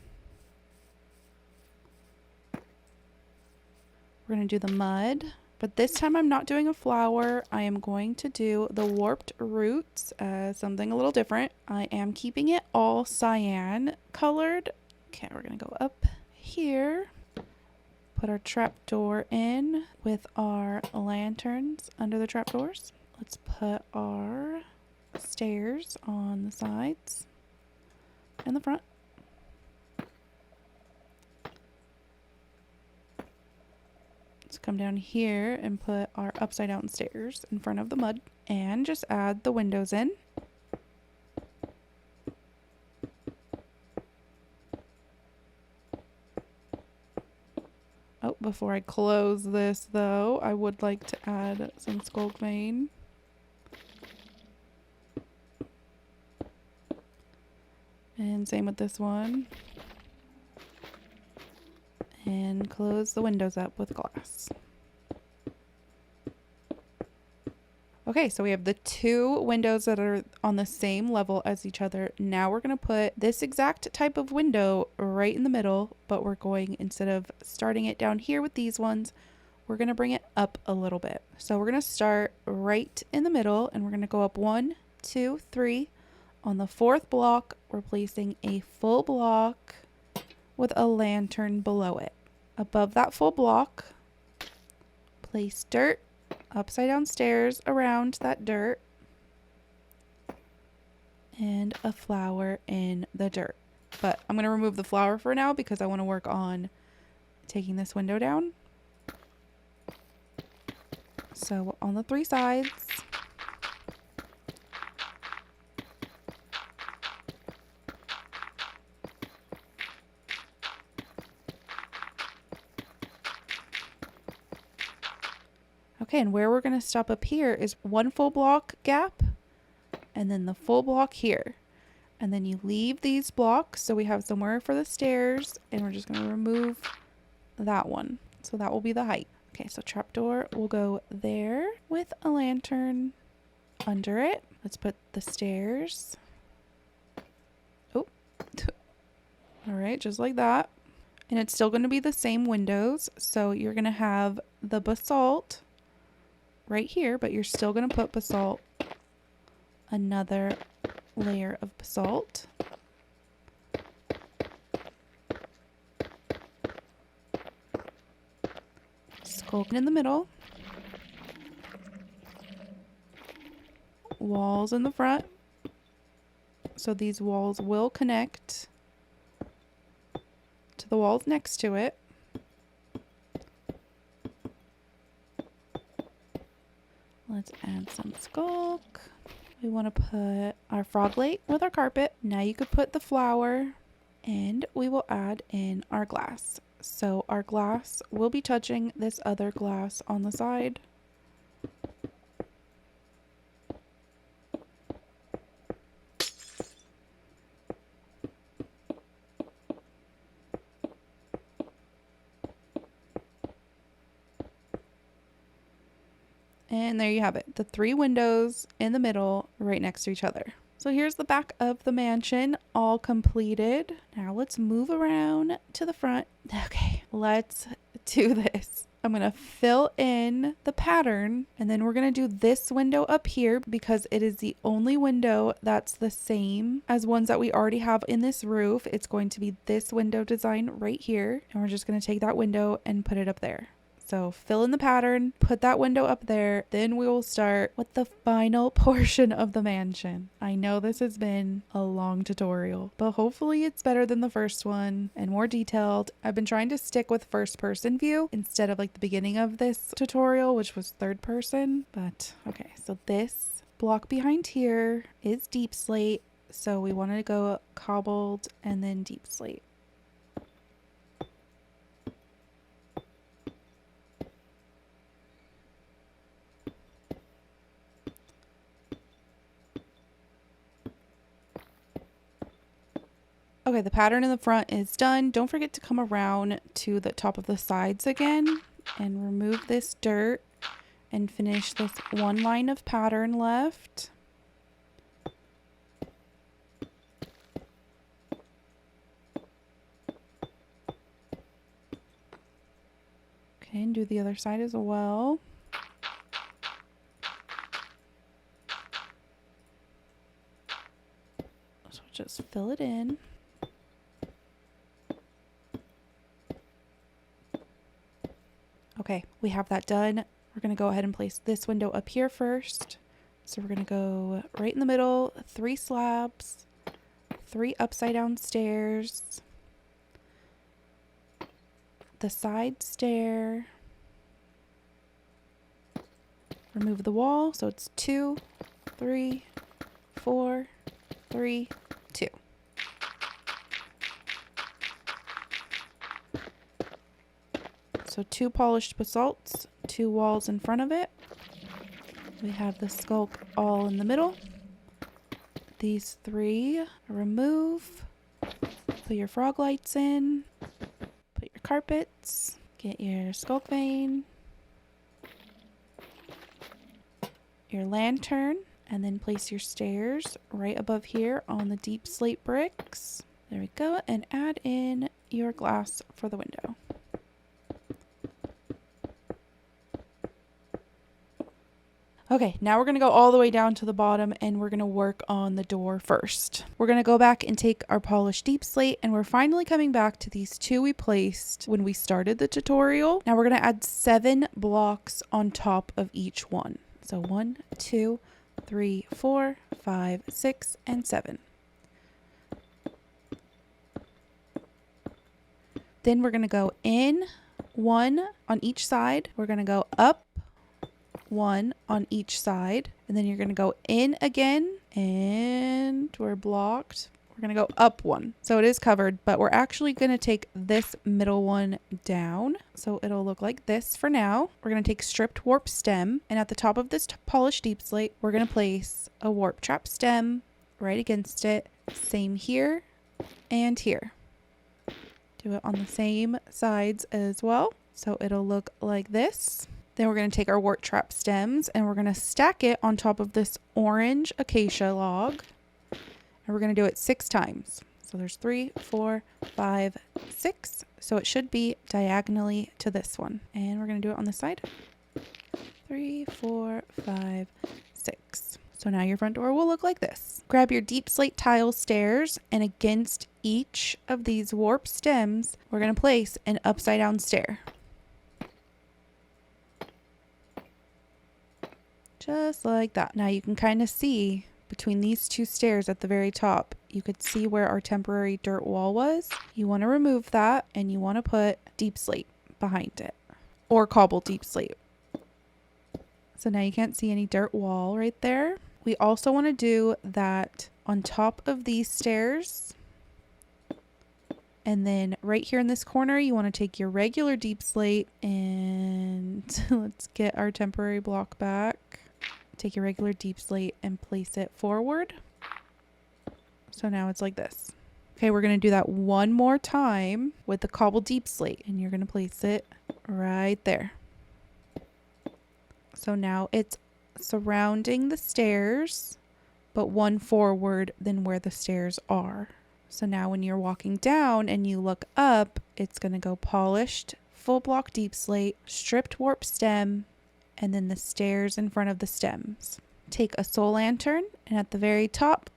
We're going to do the mud. But this time I'm not doing a flower. I am going to do the warped roots as something a little different. I am keeping it all cyan colored. Okay, we're going to go up here. Put our trapdoor in with our lanterns under the trapdoors. Let's put our stairs on the sides and the front. Let's come down here and put our upside down stairs in front of the mud and just add the windows in. Oh, before I close this though, I would like to add some Sculk Vein. And same with this one. And close the windows up with glass. Okay, so we have the 2 windows that are on the same level as each other. Now we're going to put this exact type of window right in the middle, but we're going, instead of starting it down here with these ones, we're going to bring it up a little bit. So we're going to start right in the middle and we're going to go up 1, 2, 3. On the 4th block, we're placing a full block with a lantern below it. Above that full block, place dirt, upside down stairs around that dirt. and a flower in the dirt. But I'm going to remove the flower for now because I want to work on taking this window down. So on the 3 sides. Okay, and where we're going to stop up here is 1 full block gap and then the full block here. And then you leave these blocks so we have somewhere for the stairs, and we're just going to remove that one. So that will be the height. Okay, so trapdoor will go there with a lantern under it. Let's put the stairs. Oh, all right, just like that. And it's still going to be the same windows. So you're going to have the basalt right here, but you're still going to put basalt, another layer of basalt. Sculk in the middle. Walls in the front. So these walls will connect to the walls next to it. Let's add some sculk. We want to put our Froglight with our carpet. Now you could put the flower, and we will add in our glass. So our glass will be touching this other glass on the side. And there you have it, the 3 windows in the middle right next to each other. So here's the back of the mansion all completed. Now let's move around to the front. Okay, let's do this. I'm going to fill in the pattern, and then we're going to do this window up here because it is the only window that's the same as ones that we already have in this roof. It's going to be this window design right here, and we're just going to take that window and put it up there. So fill in the pattern, put that window up there, then we will start with the final portion of the mansion. I know this has been a long tutorial, but hopefully it's better than the first one and more detailed. I've been trying to stick with first person view instead of like the beginning of this tutorial, which was third person. But okay, so this block behind here is Deepslate. So we wanted to go cobbled and then Deepslate. Okay, the pattern in the front is done. Don't forget to come around to the top of the sides again and remove this dirt and finish this 1 line of pattern left. Okay, and do the other side as well. So just fill it in. Okay, we have that done. We're going to go ahead and place this window up here first. So we're going to go right in the middle, 3 slabs, 3 upside down stairs, the side stair, remove the wall. So it's 2, 3, 4, 3, 2. So 2 polished basalts, 2 walls in front of it. We have the sculk all in the middle. These 3 remove. Put your froglights in. Put your carpets. Get your Sculk Vein. Your lantern. And then place your stairs right above here on the Deepslate bricks. There we go. And add in your glass for the window. Okay, now we're going to go all the way down to the bottom and we're going to work on the door first. We're going to go back and take our polished Deepslate, and we're finally coming back to these 2 we placed when we started the tutorial. Now we're going to add 7 blocks on top of each one. So 1, 2, 3, 4, 5, 6, and 7. Then we're going to go in 1 on each side. We're going to go up 1 on each side. And then you're going to go in again. And we're blocked. We're going to go up 1. So it is covered, but we're actually going to take this middle one down. So it'll look like this for now. We're going to take stripped warp stem. And at the top of this polished deep slate, we're going to place a warp trap stem right against it. Same here and here. Do it on the same sides as well. So it'll look like this. Then we're going to take our warp trap stems and we're going to stack it on top of this orange acacia log. And we're going to do it 6 times. So there's 3, 4, 5, 6. So it should be diagonally to this one. And we're going to do it on this side. 3, 4, 5, 6. So now your front door will look like this. Grab your deep slate tile stairs, and against each of these warp stems, we're going to place an upside down stair. Just like that. Now you can kind of see between these 2 stairs at the very top, you could see where our temporary dirt wall was. You want to remove that and you want to put deep slate behind it, or cobbled deep slate. So now you can't see any dirt wall right there. We also want to do that on top of these stairs. And then right here in this corner, you want to take your regular deep slate and let's get our temporary block back. Take your regular deep slate and place it forward. So now it's like this. Okay, we're going to do that one more time with the cobbled deep slate, and you're going to place it right there. So now it's surrounding the stairs, but one forward than where the stairs are. So now when you're walking down and you look up, it's going to go polished, full block deep slate, stripped warp stem, and then the stairs in front of the stems. Take a soul lantern and at the very top,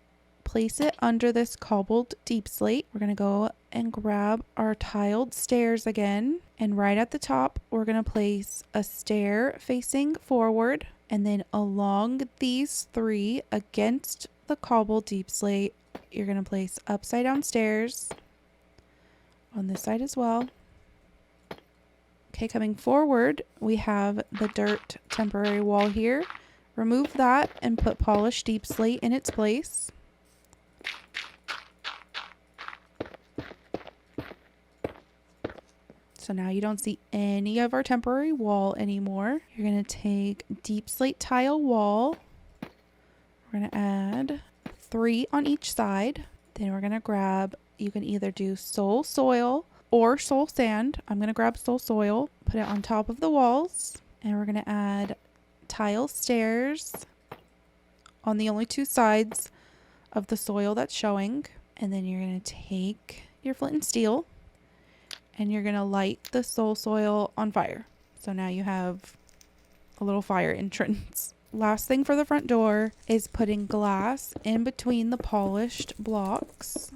place it under this cobbled deep slate. We're going to go and grab our tiled stairs again. And right at the top, we're going to place a stair facing forward. And then along these 3 against the cobbled deep slate, you're going to place upside down stairs on this side as well. Okay, coming forward, we have the dirt temporary wall here. Remove that and put polished deep slate in its place. So now you don't see any of our temporary wall anymore. You're going to take deep slate tile wall. We're going to add 3 on each side. Then we're going to grab, you can either do soul soil or soul sand. I'm going to grab soul soil, put it on top of the walls, and we're going to add tile stairs on the only 2 sides of the soil that's showing. And then you're going to take your flint and steel and you're going to light the soul soil on fire. So now you have a little fire entrance. Last thing for the front door is putting glass in between the polished blocks.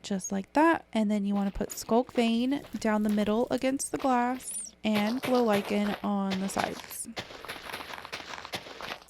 Just like that. And then you want to put Sculk Vein down the middle against the glass and glow lichen on the sides.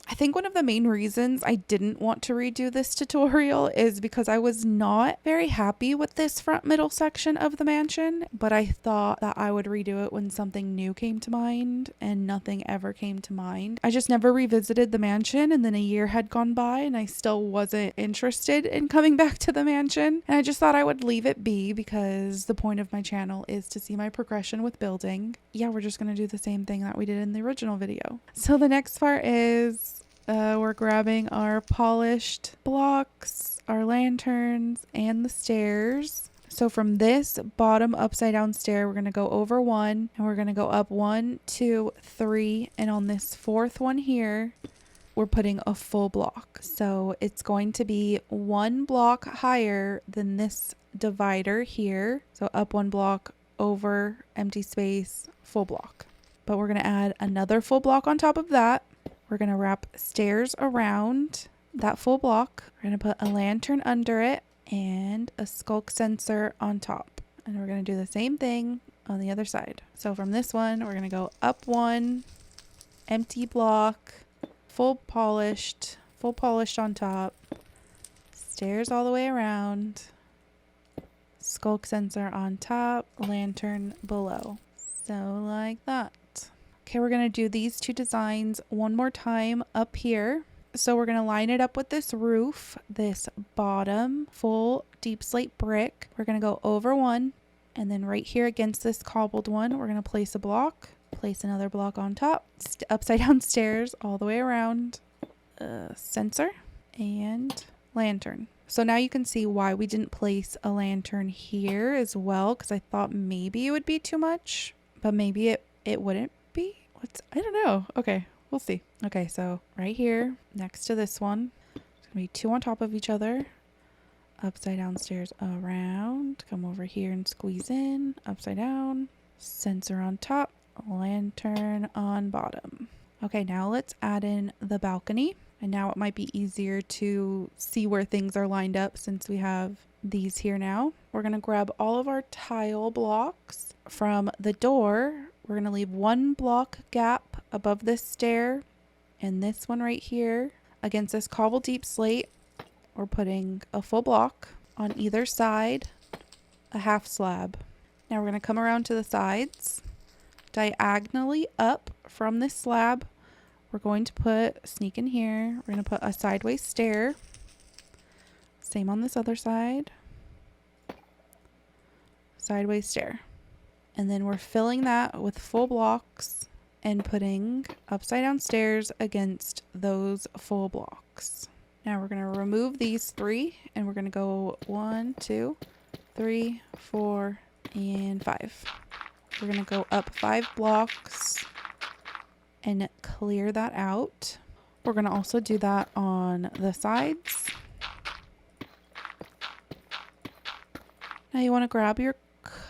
I think one of the main reasons I didn't want to redo this tutorial is because I was not very happy with this front middle section of the mansion, but I thought that I would redo it when something new came to mind, and nothing ever came to mind. I just never revisited the mansion, and then a year had gone by and I still wasn't interested in coming back to the mansion, and I just thought I would leave it be because the point of my channel is to see my progression with building. Yeah, we're just gonna do the same thing that we did in the original video. So the next part is we're grabbing our polished blocks, our lanterns, and the stairs. So from this bottom upside down stair, we're going to go over 1 and we're going to go up 1, 2, 3. And on this 4th one here, we're putting a full block. So it's going to be 1 block higher than this divider here. So up 1 block, over, empty space, full block. But we're going to add another full block on top of that. We're going to wrap stairs around that full block. We're going to put a lantern under it and a sculk sensor on top. And we're going to do the same thing on the other side. So from this one, we're going to go up 1, empty block, full polished on top. Stairs all the way around. Sculk sensor on top, lantern below. So like that. Okay, we're going to do these two designs one more time up here. So we're going to line it up with this roof, this bottom full deep slate brick. We're going to go over one, and then right here against this cobbled one, we're going to place a block, place another block on top, upside down stairs all the way around, sensor, and lantern. So now you can see why we didn't place a lantern here as well, because I thought maybe it would be too much, but maybe it wouldn't be. I don't know. Okay, we'll see. Okay, so right here next to this one, there's gonna be two on top of each other. Upside down stairs around. Come over here and squeeze in. Upside down. Sensor on top. Lantern on bottom. Okay, now let's add in the balcony. And now it might be easier to see where things are lined up since we have these here now. We're going to grab all of our tile blocks from the door. We're going to leave one block gap above this stair and this one right here. Against this cobbled deep slate, we're putting a full block on either side, a half slab. Now we're going to come around to the sides, diagonally up from this slab. We're going to sneak in here, we're going to put a sideways stair. Same on this other side. Sideways stair. And then we're filling that with full blocks and putting upside down stairs against those full blocks. Now we're going to remove these three and we're going to go 1, 2, 3, 4, and 5. We're going to go up 5 blocks and clear that out. We're going to also do that on the sides. Now you want to grab your,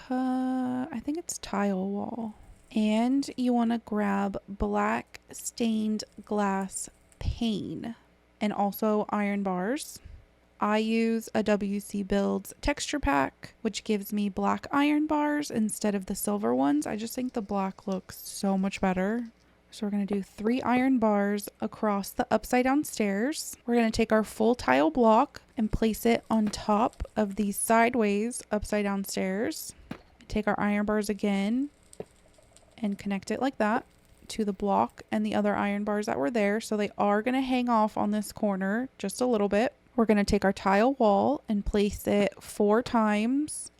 I think it's tile wall. And you want to grab black stained glass pane and also iron bars. I use a WC Builds texture pack, which gives me black iron bars instead of the silver ones. I just think the black looks so much better. So we're going to do 3 iron bars across the upside down stairs. We're going to take our full tile block and place it on top of these sideways upside down stairs. Take our iron bars again and connect it like that to the block and the other iron bars that were there. So they are going to hang off on this corner just a little bit. We're going to take our tile wall and place it 4 times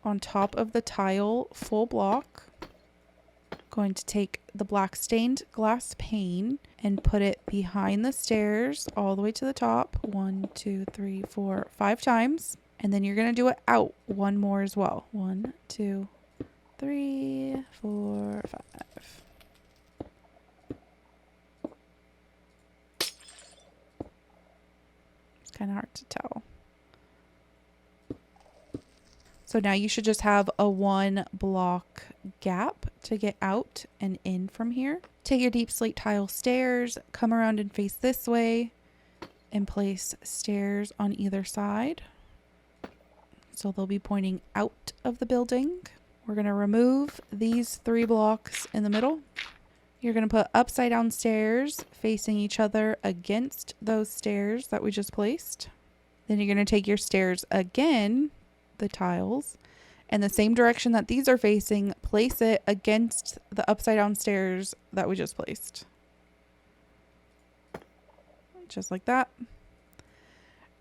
on top of the tile full block. Going to take the black stained glass pane and put it behind the stairs all the way to the top. 1, 2, 3, 4, 5 times. And then you're going to do it out one more as well. 1, 2, 3, 4, 5. It's kind of hard to tell. So now you should just have a 1 block gap to get out and in from here. Take your deep slate tile stairs, come around and face this way, and place stairs on either side. So they'll be pointing out of the building. We're going to remove these 3 blocks in the middle. You're going to put upside down stairs facing each other against those stairs that we just placed. Then you're going to take your stairs again, the tiles, and the same direction that these are facing, place it against the upside down stairs that we just placed. Just like that.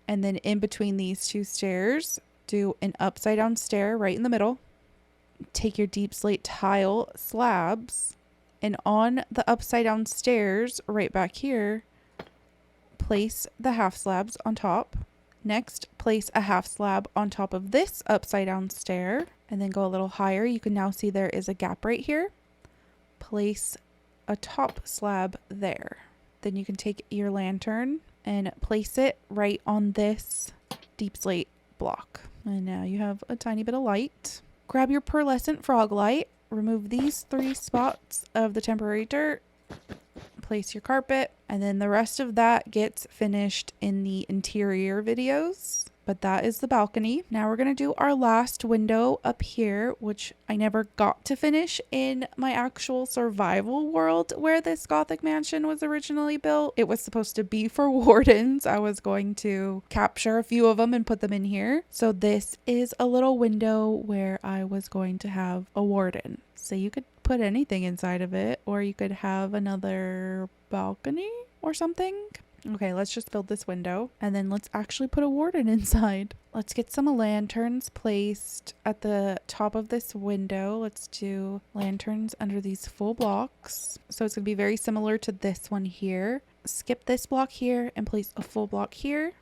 And then in between these 2 stairs, do an upside down stair right in the middle. Take your deep slate tile slabs, and on the upside down stairs right back here, place the half slabs on top. Next, place a half slab on top of this upside down stair and then go a little higher. You can now see there is a gap right here. Place a top slab there. Then you can take your lantern and place it right on this deep slate block. And now you have a tiny bit of light. Grab your Pearlescent Froglight, remove these 3 spots of the temporary dirt, place your carpet, and then the rest of that gets finished in the interior videos. But that is the balcony. Now we're going to do our last window up here, which I never got to finish in my actual survival world where this Gothic mansion was originally built. It was supposed to be for wardens. I was going to capture a few of them and put them in here. So this is a little window where I was going to have a warden. So you could put anything inside of it, or you could have another balcony or something. Okay, let's just build this window and then let's actually put a warden inside. Let's get some lanterns placed at the top of this window. Let's do lanterns under these full blocks. So it's going to be very similar to this one here. Skip this block here and place a full block here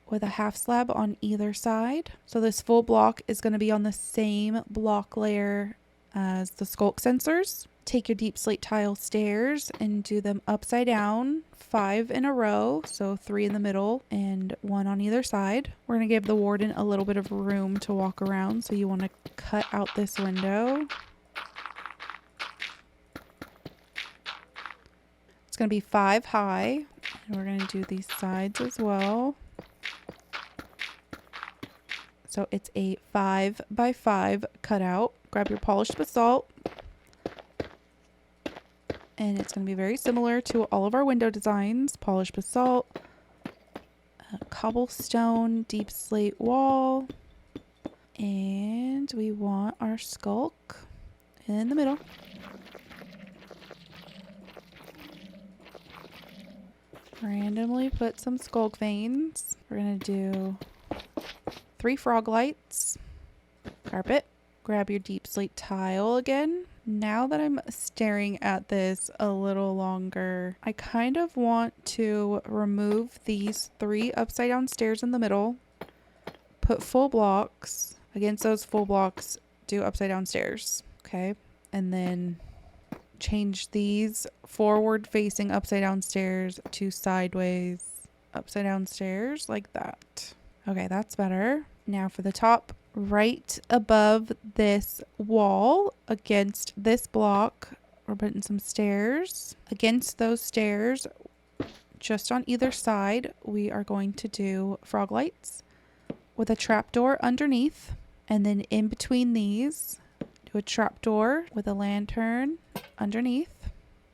with a half slab on either side. So this full block is going to be on the same block layer as the sculk sensors. Take your deep slate tile stairs and do them upside down, 5 in a row, so 3 in the middle and 1 on either side. We're going to give the warden a little bit of room to walk around, so you want to cut out this window. It's going to be 5 high, and we're going to do these sides as well. So it's a 5 by 5 cutout. Grab your polished basalt. And it's going to be very similar to all of our window designs. Polished basalt, cobblestone, deep slate wall. And we want our sculk in the middle. Randomly put some sculk veins. We're going to do 3 froglights. Carpet. Grab your deep slate tile again. Now that I'm staring at this a little longer, I kind of want to remove these 3 upside down stairs in the middle, put full blocks. Against those full blocks, do upside down stairs. Okay. And then change these forward facing upside down stairs to sideways upside down stairs like that. Okay, that's better. Now for the top. Right above this wall against this block, we're putting some stairs. Against those stairs, just on either side, we are going to do froglights with a trapdoor underneath. And then in between these, do a trapdoor with a lantern underneath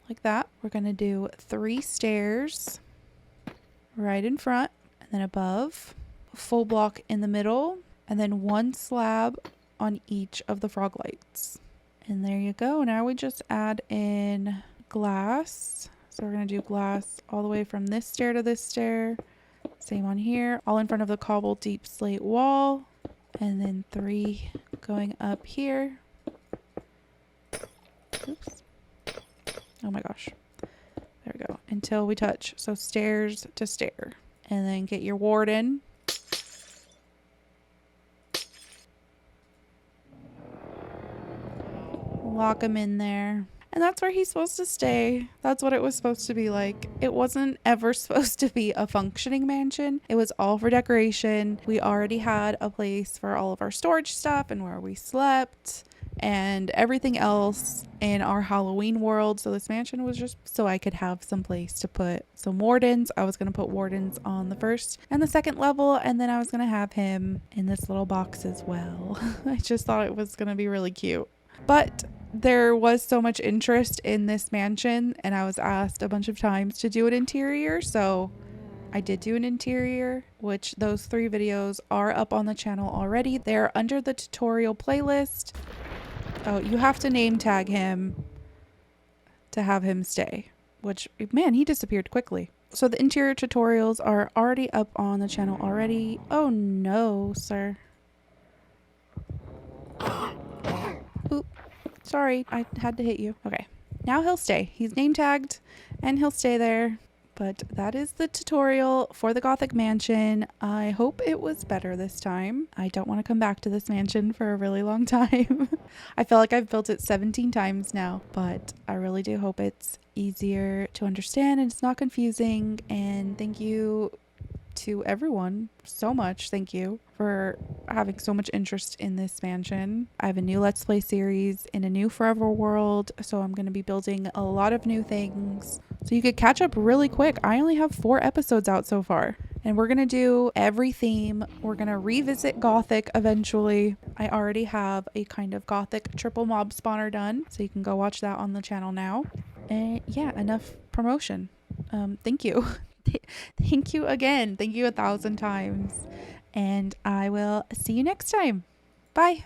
like that. We're going to do 3 stairs right in front and then above, a full block in the middle. And then 1 slab on each of the froglights. And there you go. Now we just add in glass. So we're going to do glass all the way from this stair to this stair. Same on here. All in front of the cobbled deep slate wall. And then 3 going up here. Oops. Oh my gosh. There we go. Until we touch. So stairs to stair. And then get your warden. Lock him in there. And that's where he's supposed to stay. That's what it was supposed to be like. It wasn't ever supposed to be a functioning mansion. It was all for decoration. We already had a place for all of our storage stuff and where we slept and everything else in our Halloween world. So this mansion was just so I could have some place to put some wardens. I was going to put wardens on the first and the second level, and then I was going to have him in this little box as well. I just thought it was going to be really cute. But there was so much interest in this mansion, and I was asked a bunch of times to do an interior, so I did do an interior, which those 3 videos are up on the channel already. They're under the tutorial playlist. Oh, you have to name tag him to have him stay, which, man, he disappeared quickly. So the interior tutorials are already up on the channel already. Oh no, sir. Oop. Sorry, I had to hit you. Okay, now he'll stay. He's name tagged and he'll stay there. But that is the tutorial for the Gothic mansion. I hope it was better this time. I don't want to come back to this mansion for a really long time. I feel like I've built it 17 times now, but I really do hope it's easier to understand and it's not confusing. And thank you to everyone so much. Thank you for having so much interest in this mansion. I have a new Let's Play series in a new Forever world, so I'm going to be building a lot of new things so you could catch up really quick. I only have 4 episodes out so far. And we're going to do every theme. We're going to revisit Gothic eventually. I already have a kind of Gothic triple mob spawner done, so you can go watch that on the channel now. And yeah, enough promotion. Thank you. Thank you again. Thank you 1,000 times. And I will see you next time. Bye.